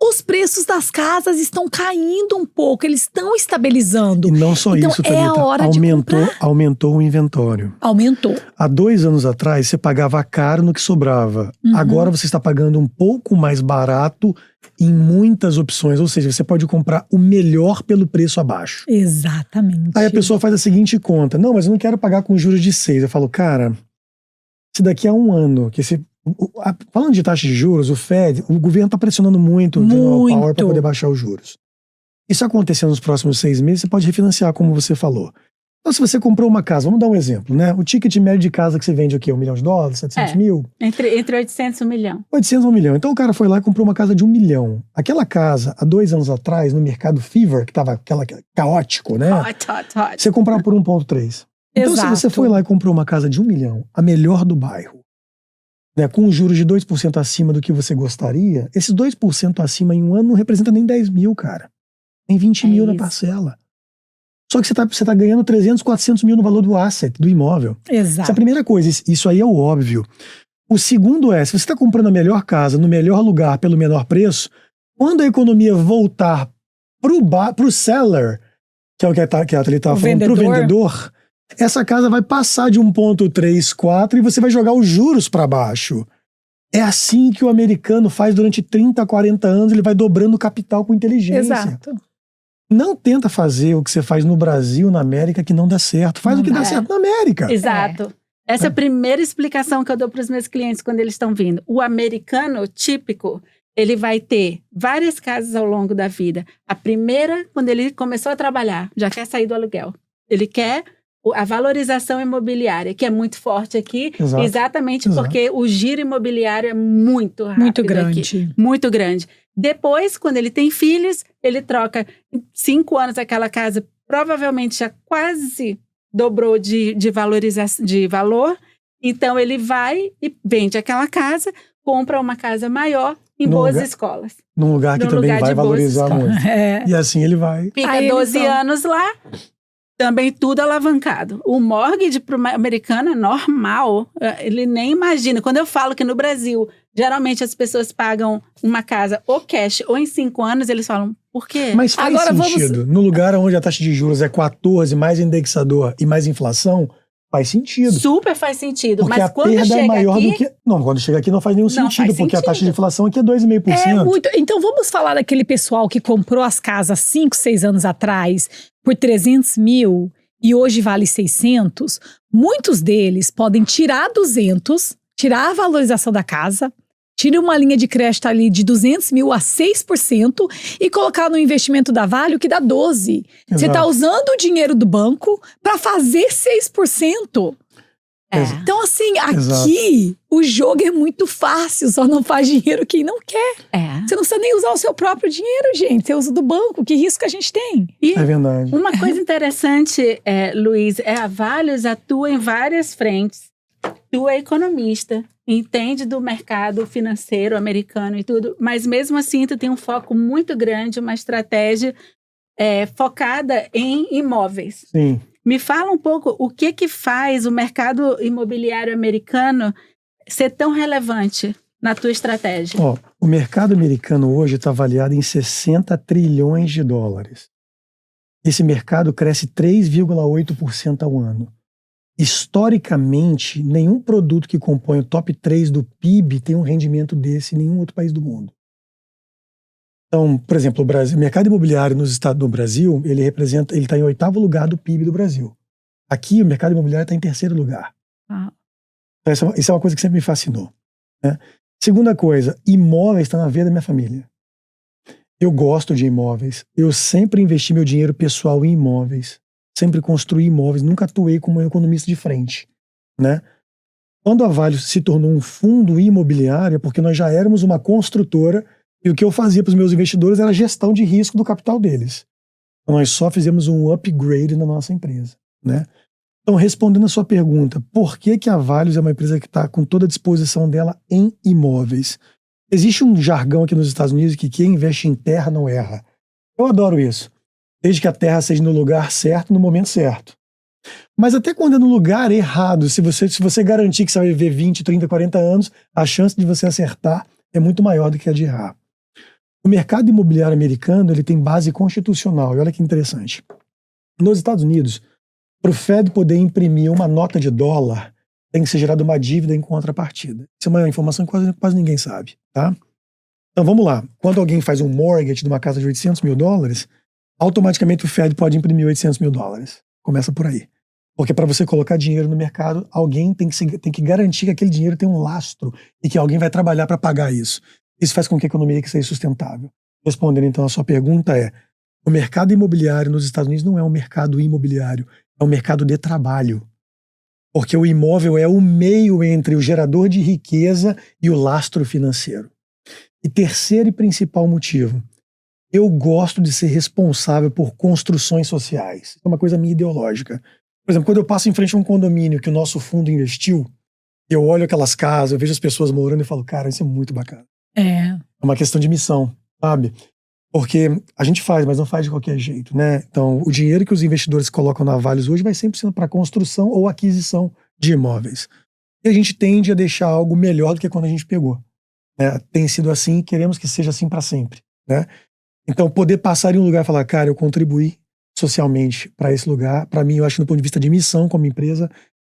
os preços das casas estão caindo um pouco, eles estão estabilizando. E não só Então, isso, é a Thalita. hora de comprar. Aumentou o inventório. Aumentou. Há 2 anos atrás, você pagava caro no que sobrava. Uhum. Agora você está pagando um pouco mais barato em muitas opções. Ou seja, você pode comprar o melhor pelo preço abaixo. Exatamente. Aí a pessoa faz a seguinte conta. Não, mas eu não quero pagar com juros de 6. Eu falo, cara, se daqui a 1 ano, falando de taxa de juros, o governo está pressionando muito o General Power para poder baixar os juros. Isso acontecer nos próximos 6 meses, você pode refinanciar, como você falou. Então, se você comprou uma casa, vamos dar um exemplo, né? O ticket médio de casa que você vende o quê? $1 milhão? 700 mil? Entre 800 e 1 milhão. 800 a 1 milhão. Então o cara foi lá e comprou uma casa de 1 milhão. Aquela casa, há 2 anos atrás, no mercado Fever, que estava caótico, né? Hot. Você comprava por 1,3. Então, Exato. se você foi lá e comprou uma casa de 1 milhão, a melhor do bairro, né, com juros de 2% acima do que você gostaria, esses 2% acima em 1 ano não representa nem 10 mil, cara. Tem 20 mil na isso. parcela. Só que você tá ganhando 300, 400 mil no valor do asset, do imóvel. Essa é Exato. a primeira coisa. Isso aí é o óbvio. O segundo é, se você está comprando a melhor casa, no melhor lugar, pelo menor preço, quando a economia voltar pro seller, que é o que a Thalita estava falando, pro vendedor, essa casa vai passar de 1,34 e você vai jogar os juros para baixo. É assim que o americano faz durante 30, 40 anos, ele vai dobrando o capital com inteligência. Exato. Não tenta fazer o que você faz no Brasil, na América, que não dá certo. Faz o que dá certo na América. Exato. Essa é a primeira explicação que eu dou para os meus clientes quando eles estão vindo. O americano típico, ele vai ter várias casas ao longo da vida. A primeira, quando ele começou a trabalhar, já quer sair do aluguel. Ele quer a valorização imobiliária, que é muito forte aqui, exatamente porque o giro imobiliário é muito rápido. Muito grande. Aqui, muito grande. Depois, quando ele tem filhos, ele troca em 5 anos aquela casa, provavelmente já quase dobrou de valorização, de valor. Então, ele vai e vende aquela casa, compra uma casa maior em boas escolas. Num lugar que também vai valorizar muito. E assim ele vai. Fica 12 anos lá, Também tudo alavancado. O mortgage para o americano é normal. Ele nem imagina. Quando eu falo que no Brasil, geralmente as pessoas pagam uma casa ou cash ou em 5 anos, eles falam, por quê? Mas faz sentido. No lugar onde a taxa de juros é 14, mais indexador e mais inflação, faz sentido. Super faz sentido. Porque mas a quando perda chega é maior aqui, do que... Não, quando chega aqui não faz nenhum Não sentido, faz porque a taxa de sentido. inflação aqui é 2,5%. É muito. Então vamos falar daquele pessoal que comprou as casas 5, 6 anos atrás por 300 mil e hoje vale 600. Muitos deles podem tirar 200, tirar a valorização da casa, tire uma linha de crédito ali de 200 mil a 6% e colocar no investimento da Vale, que dá 12%. Você está usando o dinheiro do banco para fazer 6%. Então, assim, aqui o jogo é muito fácil, só não faz dinheiro quem não quer. Você não precisa nem usar o seu próprio dinheiro, gente. Você usa do banco. Que risco a gente tem? E é verdade. Uma coisa interessante, Luiz, a Valios atua em várias frentes. Tu é economista, entende do mercado financeiro americano e tudo, mas mesmo assim tu tem um foco muito grande, uma estratégia focada em imóveis. Sim. Me fala um pouco o que faz o mercado imobiliário americano ser tão relevante na tua estratégia. O mercado americano hoje está avaliado em 60 trilhões de dólares. Esse mercado cresce 3,8% ao ano. Historicamente, nenhum produto que compõe o top 3 do PIB tem um rendimento desse em nenhum outro país do mundo. Então, por exemplo, o mercado imobiliário nos Estados do Brasil, ele está em 8º lugar do PIB do Brasil. Aqui, o mercado imobiliário está em 3º lugar. Então, isso é uma coisa que sempre me fascinou, né? Segunda coisa, imóveis está na veia da minha família. Eu gosto de imóveis. Eu sempre investi meu dinheiro pessoal em imóveis. Sempre construí imóveis. Nunca atuei como um economista de frente, né? Quando a Vale se tornou um fundo imobiliário, é porque nós já éramos uma construtora. E o que eu fazia para os meus investidores era a gestão de risco do capital deles. Então, nós só fizemos um upgrade na nossa empresa, né? Então, respondendo a sua pergunta, por que a Valios é uma empresa que está com toda a disposição dela em imóveis? Existe um jargão aqui nos Estados Unidos que quem investe em terra não erra. Eu adoro isso. Desde que a terra seja no lugar certo, no momento certo. Mas até quando é no lugar errado, se você garantir que você vai viver 20, 30, 40 anos, a chance de você acertar é muito maior do que a de errar. O mercado imobiliário americano ele tem base constitucional. E olha que interessante. Nos Estados Unidos, para o Fed poder imprimir uma nota de dólar, tem que ser gerada uma dívida em contrapartida. Isso é uma informação que quase ninguém sabe, tá? Então vamos lá. Quando alguém faz um mortgage de uma casa de 800 mil dólares, automaticamente o Fed pode imprimir 800 mil dólares. Começa por aí. Porque para você colocar dinheiro no mercado, alguém tem que garantir que aquele dinheiro tem um lastro e que alguém vai trabalhar para pagar isso. Isso faz com que a economia seja sustentável. Respondendo então a sua pergunta o mercado imobiliário nos Estados Unidos não é um mercado imobiliário, é um mercado de trabalho. Porque o imóvel é o meio entre o gerador de riqueza e o lastro financeiro. E terceiro e principal motivo, eu gosto de ser responsável por construções sociais. É uma coisa minha ideológica. Por exemplo, quando eu passo em frente a um condomínio que o nosso fundo investiu, eu olho aquelas casas, eu vejo as pessoas morando e falo, cara, isso é muito bacana. É uma questão de missão, sabe? Porque a gente faz, mas não faz de qualquer jeito, né? Então, o dinheiro que os investidores colocam na Valios hoje vai sempre sendo para construção ou aquisição de imóveis. E a gente tende a deixar algo melhor do que quando a gente pegou, né? Tem sido assim e queremos que seja assim para sempre, né? Então, poder passar em um lugar e falar, cara, eu contribuí socialmente para esse lugar, para mim, eu acho que do ponto de vista de missão como empresa,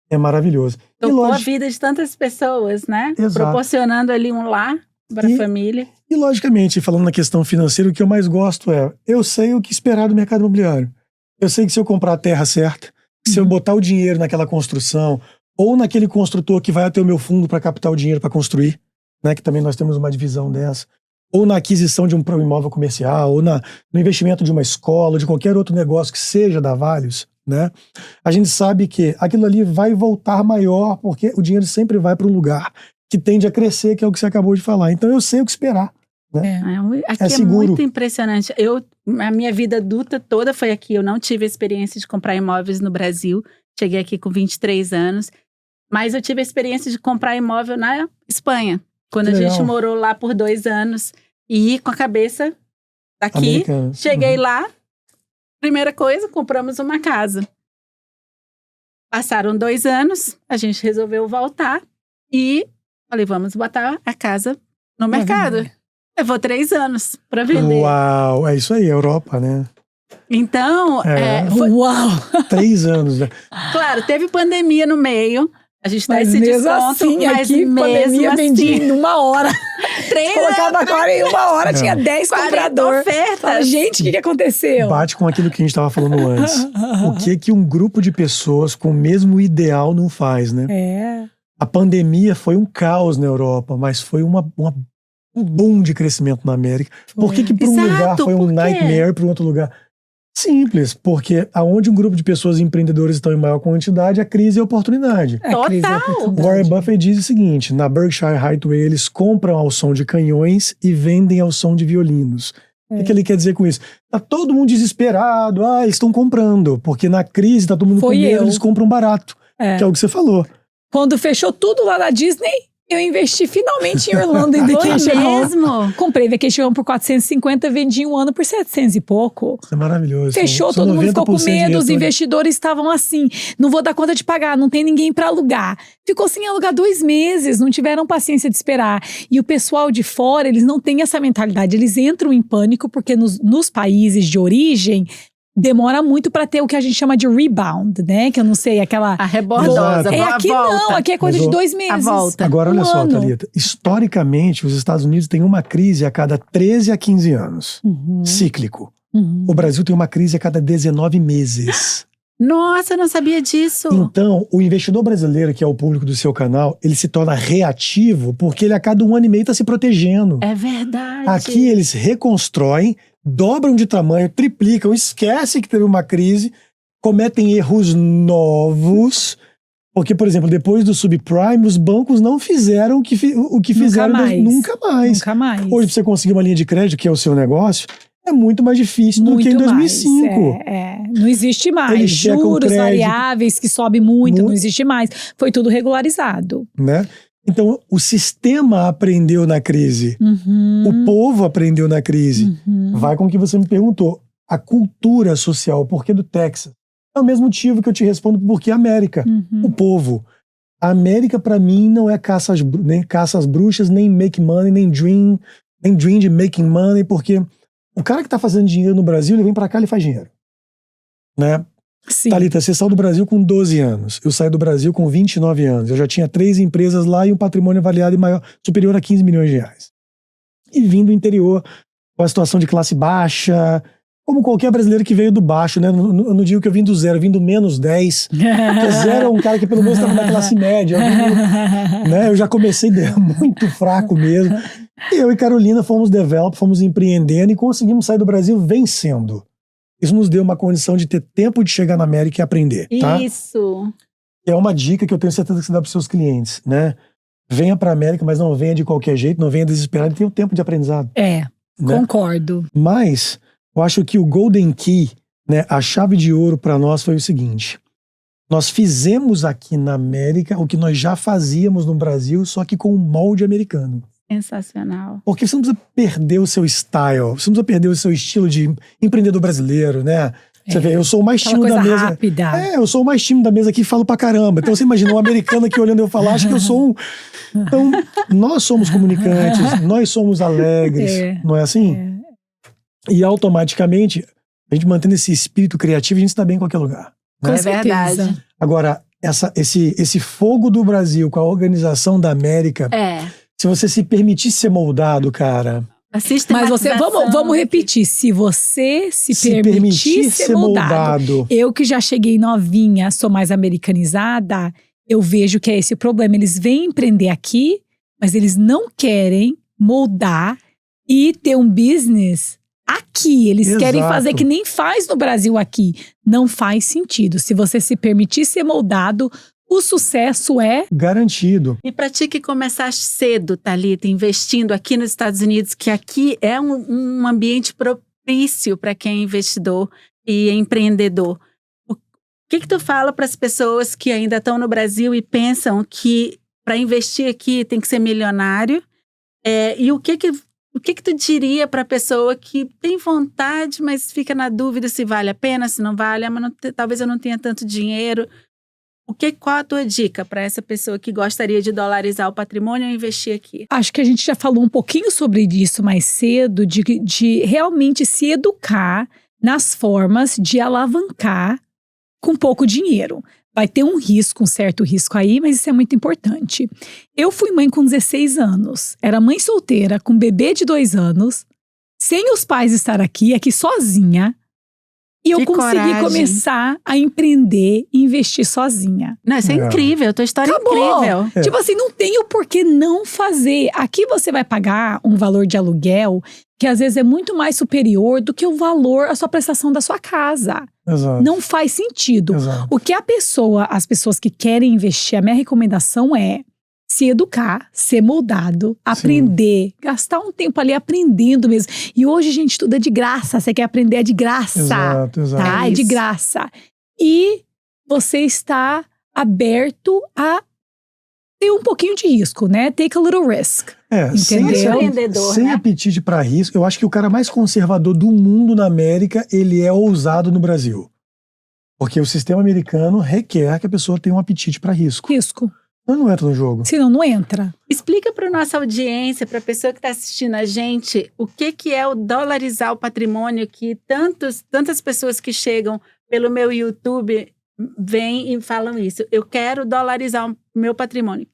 é maravilhoso. Tocou a vida de tantas pessoas, né? Exato. Proporcionando ali um lar para a família. E, logicamente, falando na questão financeira, o que eu mais gosto eu sei o que esperar do mercado imobiliário. Eu sei que se eu comprar a terra certa, se eu botar o dinheiro naquela construção, ou naquele construtor que vai até o meu fundo para captar o dinheiro para construir, né, que também nós temos uma divisão dessa, ou na aquisição de um imóvel comercial, ou no investimento de uma escola, ou de qualquer outro negócio que seja da Valios, né, a gente sabe que aquilo ali vai voltar maior, porque o dinheiro sempre vai para um lugar que tende a crescer, que é o que você acabou de falar. Então eu sei o que esperar. Né? Aqui é muito impressionante. A minha vida adulta toda foi aqui. Eu não tive a experiência de comprar imóveis no Brasil. Cheguei aqui com 23 anos. Mas eu tive a experiência de comprar imóvel na Espanha. Quando a gente morou lá por 2 anos. E com a cabeça daqui. Cheguei lá. Primeira coisa, compramos uma casa. Passaram 2 anos, a gente resolveu voltar e falei, vamos botar a casa no mercado. Levou 3 anos para vender. Uau, é isso aí, Europa, né? Então, Uau! 3 anos, né? Claro, teve pandemia no meio. A gente dá Mas esse mesmo desconto, assim, mas aqui, pandemia vendi em 1 hora. 3 Colocava agora em 1 hora, tinha 10 compradores. Fala, gente, o que aconteceu? Bate com aquilo que a gente estava falando antes. O que um grupo de pessoas com o mesmo ideal não faz, né? A pandemia foi um caos na Europa, mas foi um boom de crescimento na América. Por que para um lugar foi um nightmare, para um outro lugar? Simples, porque aonde um grupo de pessoas empreendedores estão em maior quantidade, a crise é oportunidade. Total! Warren Buffett diz o seguinte, na Berkshire Hathaway eles compram ao som de canhões e vendem ao som de violinos. O que ele quer dizer com isso? Tá todo mundo desesperado, eles estão comprando, porque na crise tá todo mundo com medo, eles compram barato, que é o que você falou. Quando fechou tudo lá na Disney, eu investi finalmente em Orlando em Vacation mesmo? Comprei Vacation Home por 450, vendi um ano por 700 e pouco. Isso é maravilhoso. Fechou, todo mundo ficou com medo, os investidores estavam assim, não vou dar conta de pagar, não tem ninguém para alugar. Ficou sem alugar 2 meses, não tiveram paciência de esperar. E o pessoal de fora, eles não têm essa mentalidade, eles entram em pânico porque nos países de origem, demora muito para ter o que a gente chama de rebound, né? Que eu não sei, aquela... A rebordosa, aqui não, aqui é coisa de 2 meses. A volta. Agora, olha só, Thalita. Historicamente, os Estados Unidos têm uma crise a cada 13 a 15 anos. Cíclico. O Brasil tem uma crise a cada 19 meses. Nossa, eu não sabia disso. Então, o investidor brasileiro, que é o público do seu canal, ele se torna reativo porque ele a cada 1 ano e meio está se protegendo. É verdade. Aqui eles reconstroem, dobram de tamanho, triplicam, esquecem que teve uma crise, cometem erros novos, porque, por exemplo, depois do subprime, os bancos não fizeram o que fizeram nunca mais. Hoje, para você conseguir uma linha de crédito, que é o seu negócio, é muito mais difícil do que em 2005. Não existe mais. Juros variáveis que sobe muito, não existe mais. Foi tudo regularizado. Né? Então, o sistema aprendeu na crise. O povo aprendeu na crise. Vai com o que você me perguntou. A cultura social, o porquê do Texas. É o mesmo motivo que eu te respondo por que a América. O povo. A América, para mim, não é nem caça às bruxas, nem make money, nem dream de making money, porque o cara que tá fazendo dinheiro no Brasil, ele vem pra cá e ele faz dinheiro. Né? Sim. Thalita, você saiu do Brasil com 12 anos. Eu saí do Brasil com 29 anos. Eu já tinha 3 empresas lá e um patrimônio avaliado superior a 15 milhões de reais. E vim do interior, com a situação de classe baixa, como qualquer brasileiro que veio do baixo, né? Eu não digo que eu vim do zero, eu vim do menos 10. Porque zero é um cara que pelo menos estava na classe média. Eu já comecei muito fraco mesmo. Eu e Carolina fomos fomos empreendendo e conseguimos sair do Brasil vencendo. Isso nos deu uma condição de ter tempo de chegar na América e aprender, tá? Isso. É uma dica que eu tenho certeza que você dá para os seus clientes, né? Venha para a América, mas não venha de qualquer jeito, não venha desesperado, tenha o tempo de aprendizado. Né? Concordo. Mas eu acho que o Golden Key, né, a chave de ouro para nós foi o seguinte. Nós fizemos aqui na América o que nós já fazíamos no Brasil, só que com um molde americano. Sensacional. Porque você não precisa perder o seu style, você não precisa perder o seu estilo de empreendedor brasileiro, né? Você vê, eu sou o mais tímido da mesa. Rápida. Eu sou o mais tímido da mesa aqui e falo pra caramba. Então você imagina um americano aqui olhando eu falar, acho que eu sou um... Então, nós somos comunicantes, nós somos alegres, não é assim? E automaticamente, a gente mantendo esse espírito criativo, a gente está bem em qualquer lugar. Né? É verdade. Agora, esse fogo do Brasil com a organização da América... Se você se permitir ser moldado, cara... Mas vamos repetir. Se você se permitir ser moldado, eu que já cheguei novinha, sou mais americanizada, eu vejo que é esse o problema. Eles vêm empreender aqui, mas eles não querem moldar e ter um business aqui. Eles querem fazer que nem faz no Brasil aqui. Não faz sentido. Se você se permitir ser moldado, o sucesso é garantido. E para ti que começaste cedo, Thalita, investindo aqui nos Estados Unidos, que aqui é um ambiente propício para quem é investidor e empreendedor. O que tu fala para as pessoas que ainda estão no Brasil e pensam que para investir aqui tem que ser milionário? E o que O que tu diria para a pessoa que tem vontade, mas fica na dúvida se vale a pena, se não vale, mas talvez eu não tenha tanto dinheiro. Qual a tua dica para essa pessoa que gostaria de dolarizar o patrimônio ou investir aqui? Acho que a gente já falou um pouquinho sobre isso mais cedo, de realmente se educar nas formas de alavancar com pouco dinheiro. Vai ter um certo risco aí, mas isso é muito importante. Eu fui mãe com 16 anos, era mãe solteira, com bebê de 2 anos, sem os pais estar aqui sozinha. E eu consegui começar a empreender e investir sozinha. Não, isso é incrível, tua história é incrível. Tipo assim, não tem o porquê não fazer. Aqui você vai pagar um valor de aluguel que às vezes é muito mais superior do que o valor, a sua prestação da sua casa. Exato. Não faz sentido. Exato. O que as pessoas que querem investir, a minha recomendação é se educar, ser moldado, aprender, gastar um tempo ali aprendendo mesmo. E hoje, gente, tudo é de graça. Você quer aprender, é de graça. Exato. Tá? É de graça. E você está aberto a ter um pouquinho de risco, né? Take a little risk. Entendeu? Sem apetite para risco. Eu acho que o cara mais conservador do mundo na América, ele é ousado no Brasil. Porque o sistema americano requer que a pessoa tenha um apetite para risco. Não entra no jogo. Senão não entra. Explica para nossa audiência, para a pessoa que está assistindo a gente, o que é o dolarizar o patrimônio, que tantas pessoas que chegam pelo meu YouTube vêm e falam isso. Eu quero dolarizar o meu patrimônio.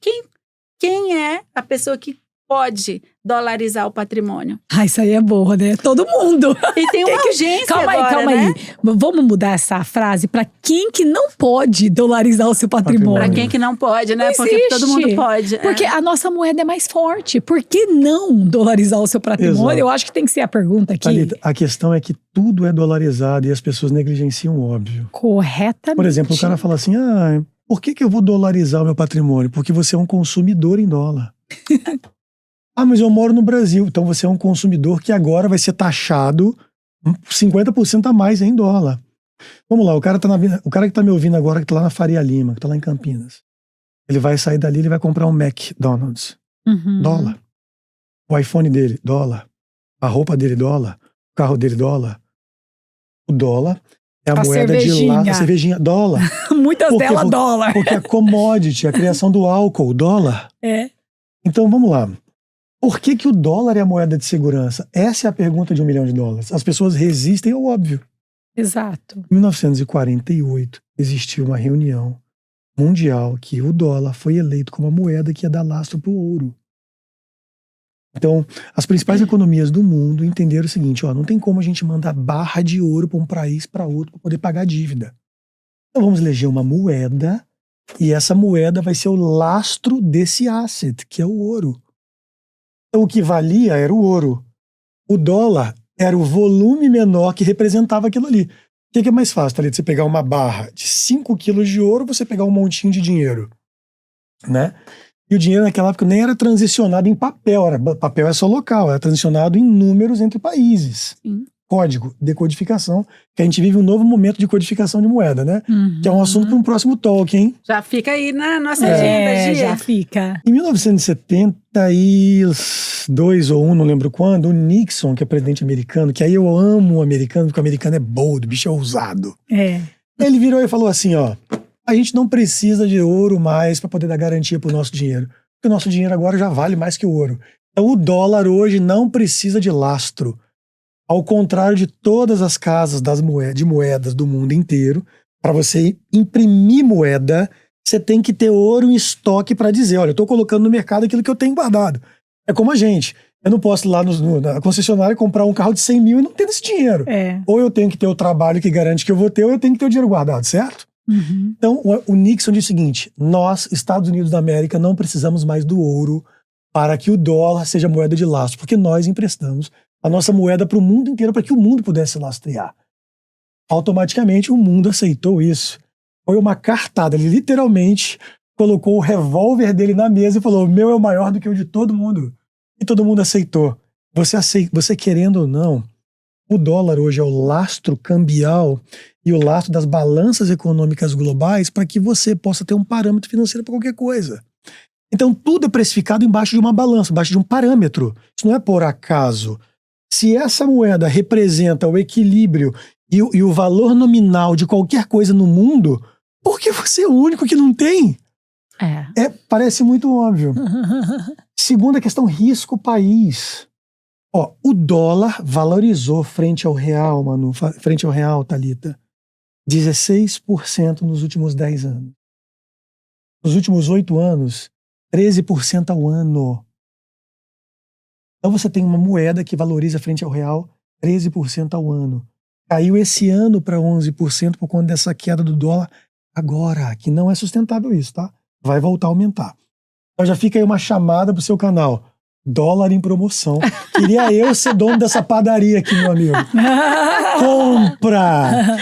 Quem é a pessoa que pode dolarizar o patrimônio? Isso aí é boa, né? Todo mundo. E tem uma urgência calma agora, aí. Vamos mudar essa frase para quem que não pode dolarizar o seu patrimônio. Para quem que não pode, né? Não Porque existe. todo mundo pode. Porque a nossa moeda é mais forte. Por que não dolarizar o seu patrimônio? Exato. Eu acho que tem que ser a pergunta aqui. Thalita, a questão é que tudo é dolarizado e as pessoas negligenciam o óbvio. Corretamente. Por exemplo, o cara fala assim, por que eu vou dolarizar o meu patrimônio? Porque você é um consumidor em dólar. Mas eu moro no Brasil, então você é um consumidor que agora vai ser taxado 50% a mais em dólar. Vamos lá, o cara que tá me ouvindo agora, que tá lá na Faria Lima, que tá lá em Campinas. Ele vai sair dali, ele vai comprar um McDonald's. Dólar. O iPhone dele, dólar. A roupa dele, dólar. O carro dele, dólar. O dólar é a moeda de lá, a cervejinha, dólar. Muitas delas, dólar. Porque a commodity, a criação do álcool, dólar. Então, vamos lá. Por que o dólar é a moeda de segurança? Essa é a pergunta de $1 milhão. As pessoas resistem ao óbvio. Exato. Em 1948, existiu uma reunião mundial que o dólar foi eleito como a moeda que ia dar lastro para o ouro. Então, as principais economias do mundo entenderam o seguinte, não tem como a gente mandar barra de ouro para um país para outro para poder pagar a dívida. Então vamos eleger uma moeda e essa moeda vai ser o lastro desse asset, que é o ouro. Então, o que valia era o ouro. O dólar era o volume menor que representava aquilo ali. O que é mais fácil, Thalita? Você pegar uma barra de 5 quilos de ouro, você pegar um montinho de dinheiro, né? E o dinheiro naquela época nem era transicionado em papel. Papel é só local, era transicionado em números entre países. Código, decodificação, que a gente vive um novo momento de codificação de moeda, né? Que é um assunto para um próximo talk, hein? Já fica aí na nossa agenda, Gia. Já fica. Em 1972 ou 1, não lembro quando, o Nixon, que é presidente americano, que aí eu amo o americano, porque o americano é bold, o bicho é ousado. Ele virou e falou assim, a gente não precisa de ouro mais para poder dar garantia pro nosso dinheiro. Porque o nosso dinheiro agora já vale mais que o ouro. Então o dólar hoje não precisa de lastro. Ao contrário de todas as casas de moedas do mundo inteiro, para você imprimir moeda, você tem que ter ouro em estoque para dizer, olha, eu estou colocando no mercado aquilo que eu tenho guardado. É como a gente. Eu não posso ir lá na concessionária e comprar um carro de 100 mil e não ter esse dinheiro. Ou eu tenho que ter o trabalho que garante que eu vou ter, ou eu tenho que ter o dinheiro guardado, certo? Então, o Nixon disse o seguinte, nós, Estados Unidos da América, não precisamos mais do ouro para que o dólar seja moeda de lastro, porque nós emprestamos a nossa moeda para o mundo inteiro, para que o mundo pudesse lastrear. Automaticamente o mundo aceitou isso. Foi uma cartada, ele literalmente colocou o revólver dele na mesa e falou, o meu é o maior do que o de todo mundo. E todo mundo aceitou. Você querendo ou não, o dólar hoje é o lastro cambial e o lastro das balanças econômicas globais para que você possa ter um parâmetro financeiro para qualquer coisa. Então tudo é precificado embaixo de uma balança, embaixo de um parâmetro. Isso não é por acaso. Se essa moeda representa o equilíbrio e o valor nominal de qualquer coisa no mundo, por que você é o único que não tem? Parece muito óbvio. Segunda questão, risco país. O dólar valorizou frente ao real, Manu, frente ao real, Thalita, 16% nos últimos 10 anos. Nos últimos 8 anos, 13% ao ano. Então você tem uma moeda que valoriza frente ao real 13% ao ano. Caiu esse ano para 11% por conta dessa queda do dólar agora, que não é sustentável isso, tá? Vai voltar a aumentar. Então já fica aí uma chamada pro seu canal. Dólar em promoção. Queria eu ser dono dessa padaria aqui, meu amigo. Compra!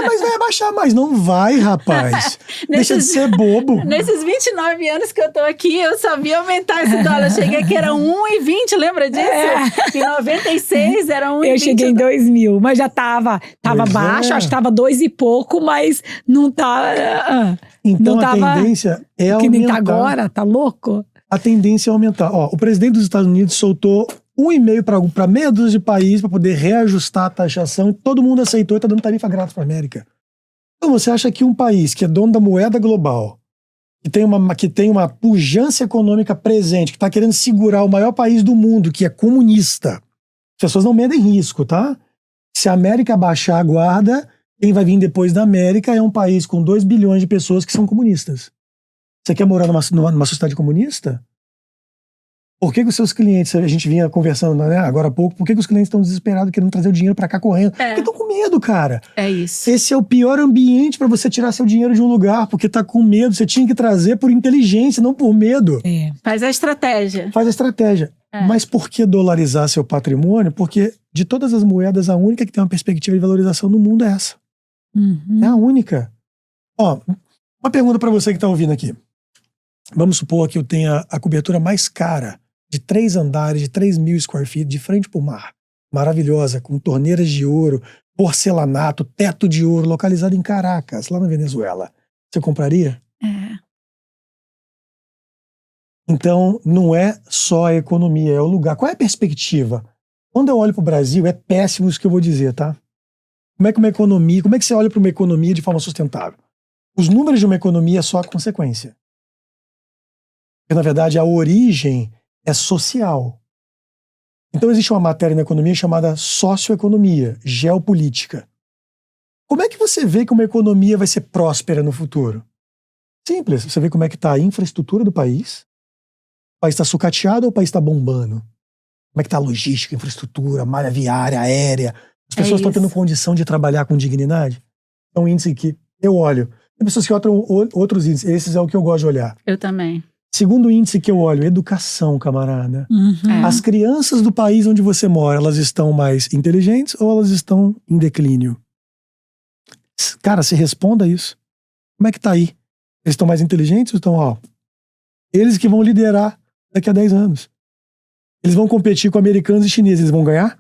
Mas vai abaixar. Mas não vai, rapaz. Deixa de ser bobo. Nesses 29 anos que eu tô aqui, eu só vi aumentar esse dólar. Eu cheguei aqui, era 1,20, lembra disso? Em 96 era 1,20. Eu cheguei em 2000, mas já tava baixo, acho que tava 2 e pouco, mas não tá... Então não a tendência é aumentar. Que nem tá agora, tá louco? A tendência é aumentar. O presidente dos Estados Unidos soltou 1,5 para meia dúzia de países para poder reajustar a taxação e todo mundo aceitou e está dando tarifa grátis para a América. Então você acha que um país que é dono da moeda global, que tem uma pujança econômica presente, que está querendo segurar o maior país do mundo, que é comunista, as pessoas não medem risco, tá? Se a América baixar a guarda, quem vai vir depois da América é um país com 2 bilhões de pessoas que são comunistas. Você quer morar numa sociedade comunista? Por que os seus clientes, a gente vinha conversando, né, agora há pouco, por que os clientes estão desesperados querendo trazer o dinheiro pra cá correndo? Porque estão com medo, cara. É isso. Esse é o pior ambiente pra você tirar seu dinheiro de um lugar, porque tá com medo. Você tinha que trazer por inteligência, não por medo. Faz a estratégia. Faz a estratégia. Mas por que dolarizar seu patrimônio? Porque de todas as moedas, a única que tem uma perspectiva de valorização no mundo é essa. É a única. Uma pergunta pra você que tá ouvindo aqui. Vamos supor que eu tenha a cobertura mais cara de 3 andares, de 3.000 square feet, de frente para o mar. Maravilhosa, com torneiras de ouro, porcelanato, teto de ouro, localizado em Caracas, lá na Venezuela. Você compraria? Então, não é só a economia, é o lugar. Qual é a perspectiva? Quando eu olho para o Brasil, é péssimo isso que eu vou dizer, tá? Como é que você olha para uma economia de forma sustentável? Os números de uma economia é só a consequência. Porque, na verdade, a origem é social. Então existe uma matéria na economia chamada socioeconomia, geopolítica. Como é que você vê que uma economia vai ser próspera no futuro? Simples, você vê como é que está a infraestrutura do país. O país está sucateado ou o país está bombando? Como é que está a logística, a infraestrutura, a malha viária, aérea? As pessoas estão tendo condição de trabalhar com dignidade? É um índice que eu olho. Tem pessoas que olham outros índices, esses é o que eu gosto de olhar. Eu também. Segundo índice que eu olho, educação, camarada. As crianças do país onde você mora, elas estão mais inteligentes ou elas estão em declínio? Cara, se responda isso. Como é que tá aí? Eles estão mais inteligentes ou estão, eles que vão liderar daqui a 10 anos. Eles vão competir com americanos e chineses, eles vão ganhar?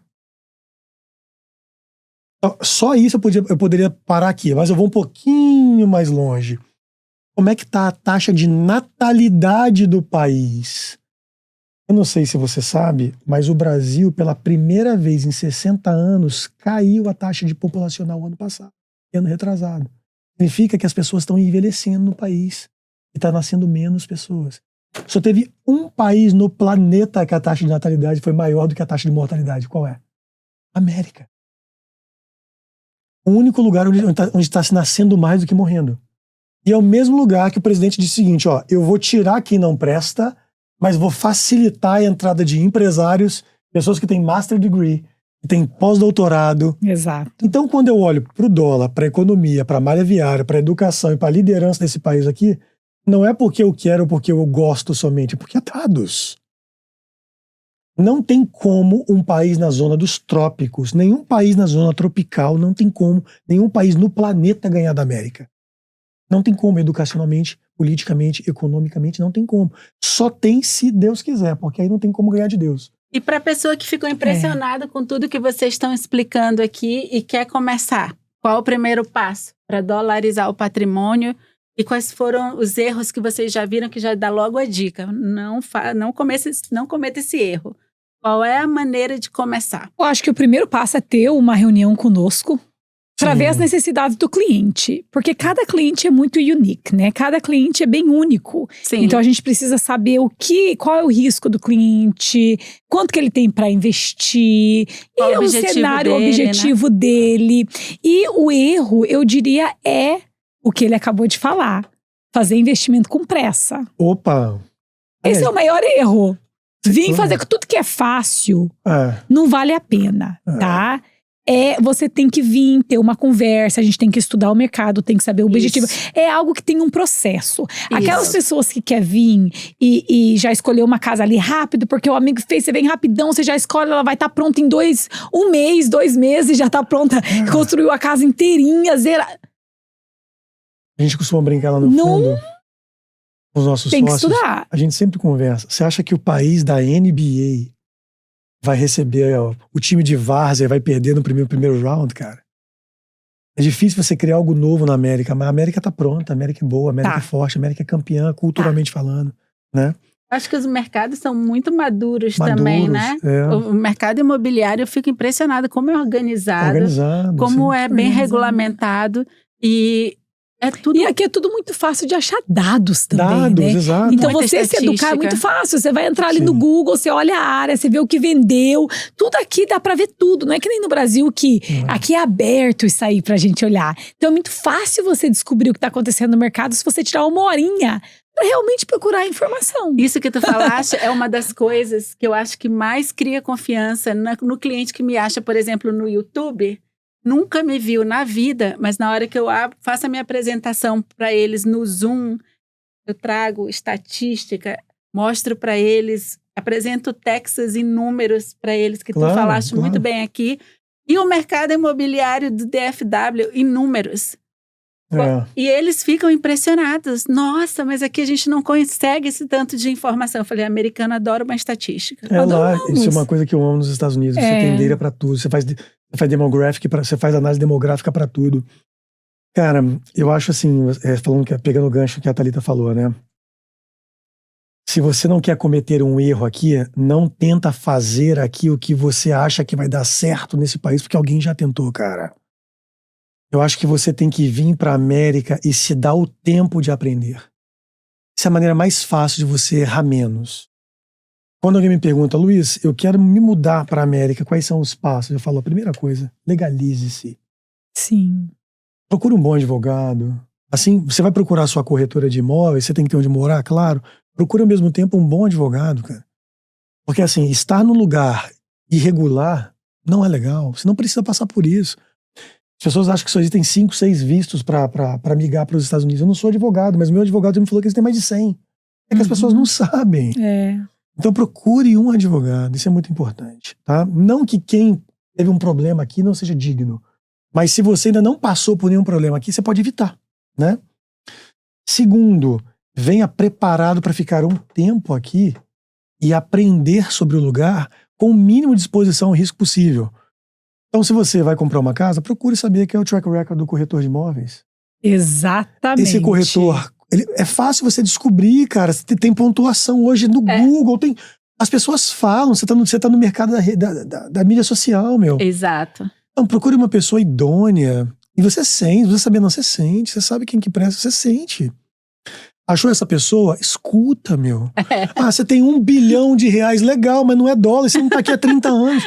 Só isso eu poderia parar aqui, mas eu vou um pouquinho mais longe. Como é que está a taxa de natalidade do país? Eu não sei se você sabe, mas o Brasil, pela primeira vez em 60 anos, caiu a taxa de populacional ano passado, ano retrasado. Significa que as pessoas estão envelhecendo no país e está nascendo menos pessoas. Só teve um país no planeta que a taxa de natalidade foi maior do que a taxa de mortalidade. Qual é? América. O único lugar onde está se nascendo mais do que morrendo. E é o mesmo lugar que o presidente disse o seguinte, eu vou tirar quem não presta, mas vou facilitar a entrada de empresários, pessoas que têm master degree, que têm pós-doutorado. Exato. Então, quando eu olho para o dólar, para a economia, para a malha viária, para a educação e para a liderança desse país aqui, não é porque eu quero ou porque eu gosto somente, é porque é dados. Não tem como um país na zona dos trópicos, nenhum país na zona tropical, não tem como nenhum país no planeta ganhar da América. Não tem como, educacionalmente, politicamente, economicamente, não tem como. Só tem se Deus quiser, porque aí não tem como ganhar de Deus. E para a pessoa que ficou impressionada com tudo que vocês estão explicando aqui e quer começar, qual o primeiro passo para dolarizar o patrimônio E quais foram os erros que vocês já viram, que já dá logo a dica? Não cometa esse erro. Qual é a maneira de começar? Eu acho que o primeiro passo é ter uma reunião conosco para Sim. ver as necessidades do cliente. Porque cada cliente é muito unique, né? Cada cliente é bem único. Sim. Então a gente precisa saber qual é o risco do cliente, quanto que ele tem para investir, Qual e o o objetivo cenário dele, objetivo dele. E o erro, eu diria, é o que ele acabou de falar. Fazer investimento com pressa. Opa! Esse é o maior erro. Vim tudo. fazer com tudo que é fácil. É. Não vale a pena, tá? Você tem que vir, ter uma conversa, a gente tem que estudar o mercado, tem que saber o objetivo. Isso. É algo que tem um processo. Aquelas Isso. pessoas que querem vir e já escolheu uma casa ali rápido, porque o amigo fez, você vem rapidão, você já escolhe, ela vai estar pronta em 1 mês, 2 meses, já tá pronta, construiu a casa inteirinha, A gente costuma brincar lá no Não. fundo com os nossos Tem que sócios. estudar. A gente sempre conversa. Você acha que o país da NBA vai receber o time de várzea e vai perder no primeiro round, cara? É difícil você criar algo novo na América, mas a América tá pronta, a América é boa, a América Tá. é forte, a América é campeã, culturalmente falando, né? Acho que os mercados são muito maduros também, né? É. O mercado imobiliário, eu fico impressionada como é organizado, Organizado. como sim. é bem Organizado. regulamentado e é tudo. E aqui é tudo muito fácil de achar dados também, Dados, né? exato. Então Muita você se educar é estatística. muito fácil. Você vai entrar ali Sim. no Google, você olha a área, você vê o que vendeu. Tudo aqui dá pra ver tudo. Não é que nem no Brasil que aqui é aberto isso aí pra gente olhar. Então é muito fácil você descobrir o que tá acontecendo no mercado se você tirar 1 horinha pra realmente procurar informação. Isso que tu falaste é uma das coisas que eu acho que mais cria confiança no cliente que me acha, por exemplo, no YouTube. Nunca me viu na vida, mas na hora que eu faço a minha apresentação para eles no Zoom, eu trago estatística, mostro para eles, apresento Texas em números para eles, que Claro, tu falaste claro. muito bem aqui, e o mercado imobiliário do DFW em números. É. E eles ficam impressionados. Nossa, mas aqui a gente não consegue esse tanto de informação. Eu falei, americano adora uma estatística. É lá, Adoramos. isso é uma coisa que eu amo nos Estados Unidos. Você tem data pra tudo, você faz demographic, você faz análise demográfica pra tudo. Cara, eu acho assim, pegando o gancho que a Thalita falou, né? Se você não quer cometer um erro aqui, não tenta fazer aqui o que você acha que vai dar certo nesse país, porque alguém já tentou, cara. Eu acho que você tem que vir pra América e se dar o tempo de aprender. Essa é a maneira mais fácil de você errar menos. Quando alguém me pergunta, Luiz, eu quero me mudar para a América, quais são os passos? Eu falo, a primeira coisa, legalize-se. Sim. Procure um bom advogado. Assim, você vai procurar a sua corretora de imóveis, você tem que ter onde morar, claro. Procure ao mesmo tempo um bom advogado, cara. Porque assim, estar num lugar irregular não é legal. Você não precisa passar por isso. As pessoas acham que só existem 5, 6 vistos para migrar para os Estados Unidos. Eu não sou advogado, mas meu advogado já me falou que eles têm mais de 100. É que as pessoas não sabem. Então procure um advogado, isso é muito importante, tá? Não que quem teve um problema aqui não seja digno, mas se você ainda não passou por nenhum problema aqui, você pode evitar, né? Segundo, venha preparado para ficar um tempo aqui e aprender sobre o lugar com o mínimo de exposição ao risco possível. Então, se você vai comprar uma casa, procure saber quem é o track record do corretor de imóveis. Exatamente. Esse corretor, é fácil você descobrir, cara. Tem pontuação hoje no Google. As pessoas falam, você tá no mercado da mídia social, meu. Exato. Então, procure uma pessoa idônea. E você sente, você sabe, não, você sente. Você sabe quem que presta, você sente. Achou essa pessoa? Escuta, meu. Você tem R$1 bilhão, legal, mas não é dólar, você não tá aqui há 30 anos.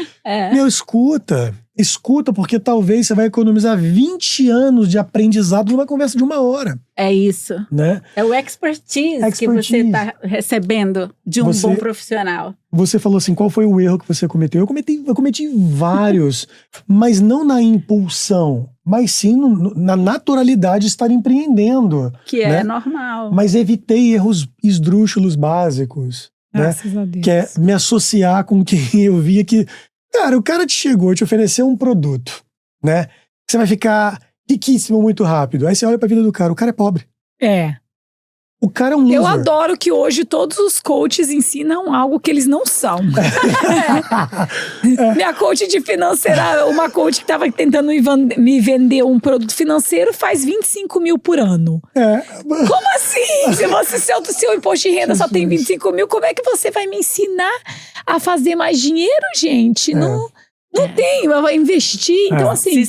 Meu, escuta. Escuta, porque talvez você vai economizar 20 anos de aprendizado numa conversa de 1 hora. É isso. Né? É o expertise que você está recebendo de um bom profissional. Você falou assim, qual foi o erro que você cometeu? Eu cometi vários, mas não na impulsão, mas sim na naturalidade de estar empreendendo. Que é normal. Mas evitei erros esdrúxulos básicos. Graças né? a Deus. Que é me associar com quem eu via que... Cara, o cara te chegou, te ofereceu um produto, né? Você vai ficar riquíssimo muito rápido. Aí você olha pra vida do cara, o cara é pobre. O cara é um loser. Eu adoro que hoje todos os coaches ensinam algo que eles não são. Minha coach de financeira, uma coach que estava tentando me vender um produto financeiro, faz 25 mil por ano. Como assim? Se o seu imposto de renda só tem 25 mil, como é que você vai me ensinar a fazer mais dinheiro, gente? Não tem, vai investir. Então, assim,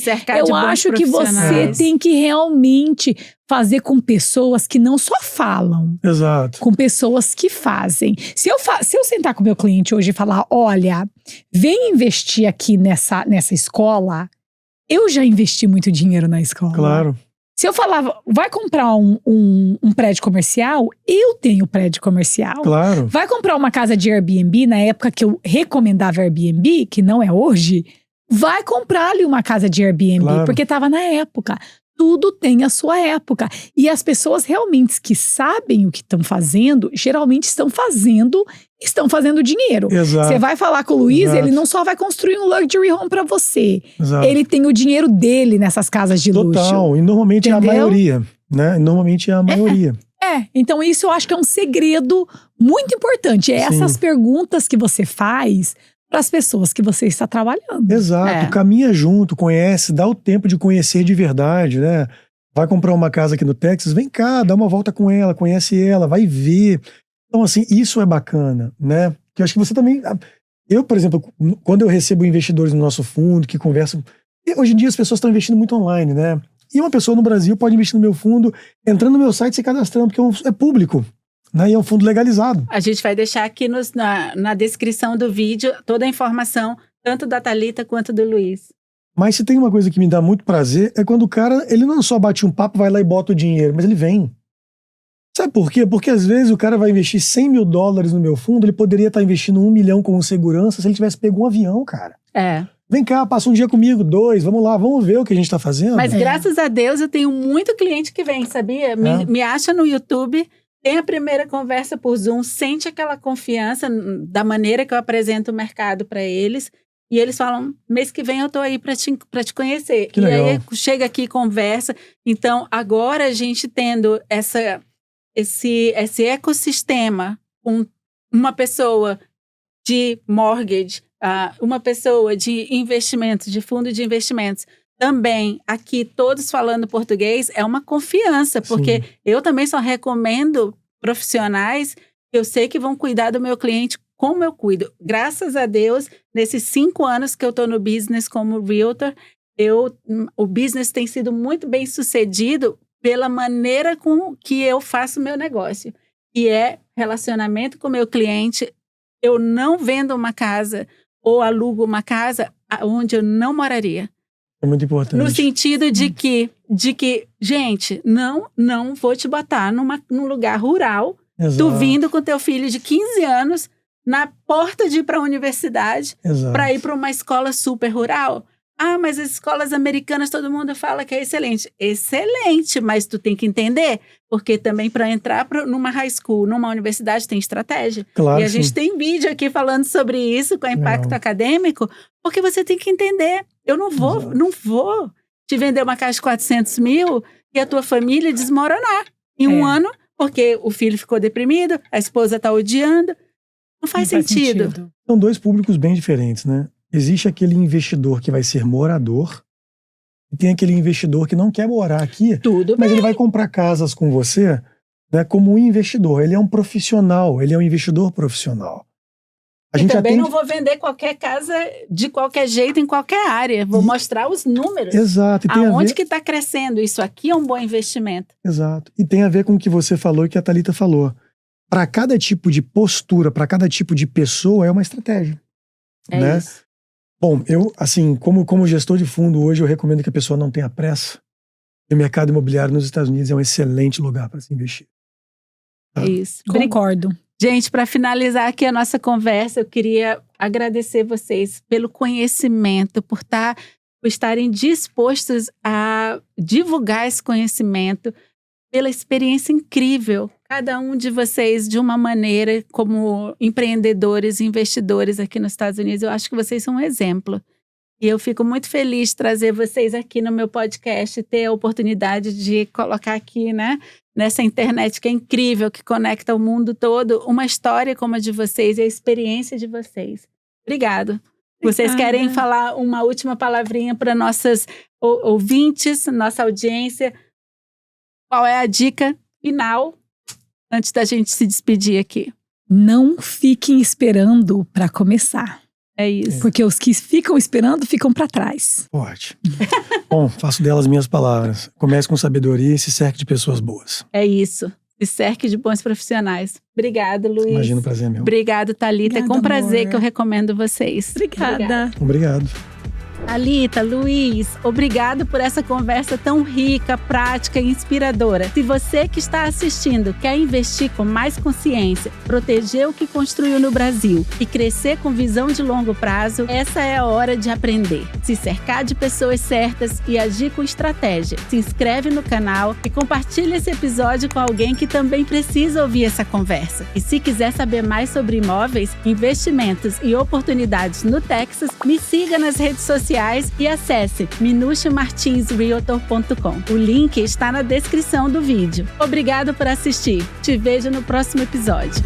eu acho que você tem que realmente fazer com pessoas que não só falam. Exato. Com pessoas que fazem. Se eu sentar com o meu cliente hoje e falar, olha, vem investir aqui nessa escola, eu já investi muito dinheiro na escola. Claro. Se eu falar, vai comprar um prédio comercial, eu tenho prédio comercial. Claro. Vai comprar uma casa de Airbnb, na época que eu recomendava Airbnb, que não é hoje, vai comprar ali uma casa de Airbnb, claro. Porque estava na época. Tudo tem a sua época. E as pessoas realmente que sabem o que estão fazendo, geralmente estão fazendo dinheiro. Exato. Você vai falar com o Luiz, Exato. Ele não só vai construir um luxury home para você. Exato. Ele tem o dinheiro dele nessas casas de luxo. Total. E normalmente entendeu? é a maioria, né? Normalmente é a maioria. Então isso eu acho que é um segredo muito importante. É essas perguntas que você faz para as pessoas que você está trabalhando. Exato. Caminha junto, conhece, dá o tempo de conhecer de verdade, né? Vai comprar uma casa aqui no Texas, vem cá, dá uma volta com ela, conhece ela, vai ver. Então, assim, isso é bacana, né? Que eu acho que você também... Eu, por exemplo, quando eu recebo investidores no nosso fundo, que conversam... Hoje em dia as pessoas estão investindo muito online, né? E uma pessoa no Brasil pode investir no meu fundo, entrando no meu site e se cadastrando, porque é público. Né? E é um fundo legalizado. A gente vai deixar aqui na descrição do vídeo toda a informação, tanto da Thalita quanto do Luiz. Mas se tem uma coisa que me dá muito prazer, é quando o cara, ele não só bate um papo, vai lá e bota o dinheiro, mas ele vem. Sabe por quê? Porque às vezes o cara vai investir $100 mil no meu fundo, ele poderia estar investindo $1 milhão com segurança se ele tivesse pego um avião, cara. Vem cá, passa um dia comigo, 2, vamos lá, vamos ver o que a gente tá fazendo. Mas graças a Deus eu tenho muito cliente que vem, sabia? Me acha no YouTube... Tem a primeira conversa por Zoom, sente aquela confiança da maneira que eu apresento o mercado para eles. E eles falam, mês que vem eu tô aí para te conhecer. Que legal. Aí chega aqui e conversa. Então, agora a gente tendo esse ecossistema com uma pessoa de mortgage, uma pessoa de investimentos, de fundo de investimentos, também aqui todos falando português, é uma confiança, porque eu também só recomendo profissionais que eu sei que vão cuidar do meu cliente como eu cuido. Graças a Deus, nesses 5 anos que eu estou no business como realtor, o business tem sido muito bem sucedido pela maneira com que eu faço o meu negócio, que é relacionamento com o meu cliente. Eu não vendo uma casa ou alugo uma casa onde eu não moraria. É muito importante. No sentido de que gente, não vou te botar num lugar rural, Exato. Tu vindo com teu filho de 15 anos na porta de ir para a universidade, para ir para uma escola super rural. Ah, mas as escolas americanas todo mundo fala que é excelente. Excelente, mas tu tem que entender, porque também para entrar numa high school, numa universidade, tem estratégia. Claro, e a gente tem vídeo aqui falando sobre isso, com o impacto acadêmico, porque você tem que entender. Eu não vou te vender uma casa de 400 mil e a tua família desmoronar em um ano, porque o filho ficou deprimido, a esposa está odiando. Não faz sentido. São 2 públicos bem diferentes, né? Existe aquele investidor que vai ser morador e tem aquele investidor que não quer morar aqui, mas ele vai comprar casas com você, né, como um investidor. Ele é um profissional, ele é um investidor profissional. E também não vou vender qualquer casa de qualquer jeito, em qualquer área. Vou mostrar os números. Exato. E tem aonde que está crescendo. Isso aqui é um bom investimento. Exato. E tem a ver com o que você falou e que a Thalita falou. Para cada tipo de postura, para cada tipo de pessoa, é uma estratégia. Né? Isso. Bom, eu, assim, como gestor de fundo hoje, eu recomendo que a pessoa não tenha pressa. O mercado imobiliário nos Estados Unidos é um excelente lugar para se investir. Tá? Isso. Concordo. Gente, para finalizar aqui a nossa conversa, eu queria agradecer vocês pelo conhecimento, por estarem dispostos a divulgar esse conhecimento, pela experiência incrível. Cada um de vocês, de uma maneira, como empreendedores, investidores aqui nos Estados Unidos, eu acho que vocês são um exemplo. E eu fico muito feliz de trazer vocês aqui no meu podcast, ter a oportunidade de colocar aqui, né, nessa internet que é incrível, que conecta o mundo todo, uma história como a de vocês e a experiência de vocês. Obrigado. Vocês querem falar uma última palavrinha para nossas ouvintes, nossa audiência? Qual é a dica final antes da gente se despedir aqui? Não fiquem esperando para começar. É isso. Porque os que ficam esperando ficam para trás. Pode. Bom, faço delas minhas palavras. Comece com sabedoria e se cerque de pessoas boas. É isso. Se cerque de bons profissionais. Obrigada, Luiz. Imagina, o prazer é meu. Obrigado, Thalita. Obrigada, é com prazer amor. que eu recomendo vocês. Obrigada. Obrigado. Thalita, Luiz, obrigado por essa conversa tão rica, prática e inspiradora. Se você que está assistindo quer investir com mais consciência, proteger o que construiu no Brasil e crescer com visão de longo prazo, essa é a hora de aprender. Se cercar de pessoas certas e agir com estratégia. Se inscreve no canal e compartilha esse episódio com alguém que também precisa ouvir essa conversa. E se quiser saber mais sobre imóveis, investimentos e oportunidades no Texas, me siga nas redes sociais e acesse minuciomartinsrealtor.com. O link está na descrição do vídeo. Obrigado por assistir. Te vejo no próximo episódio.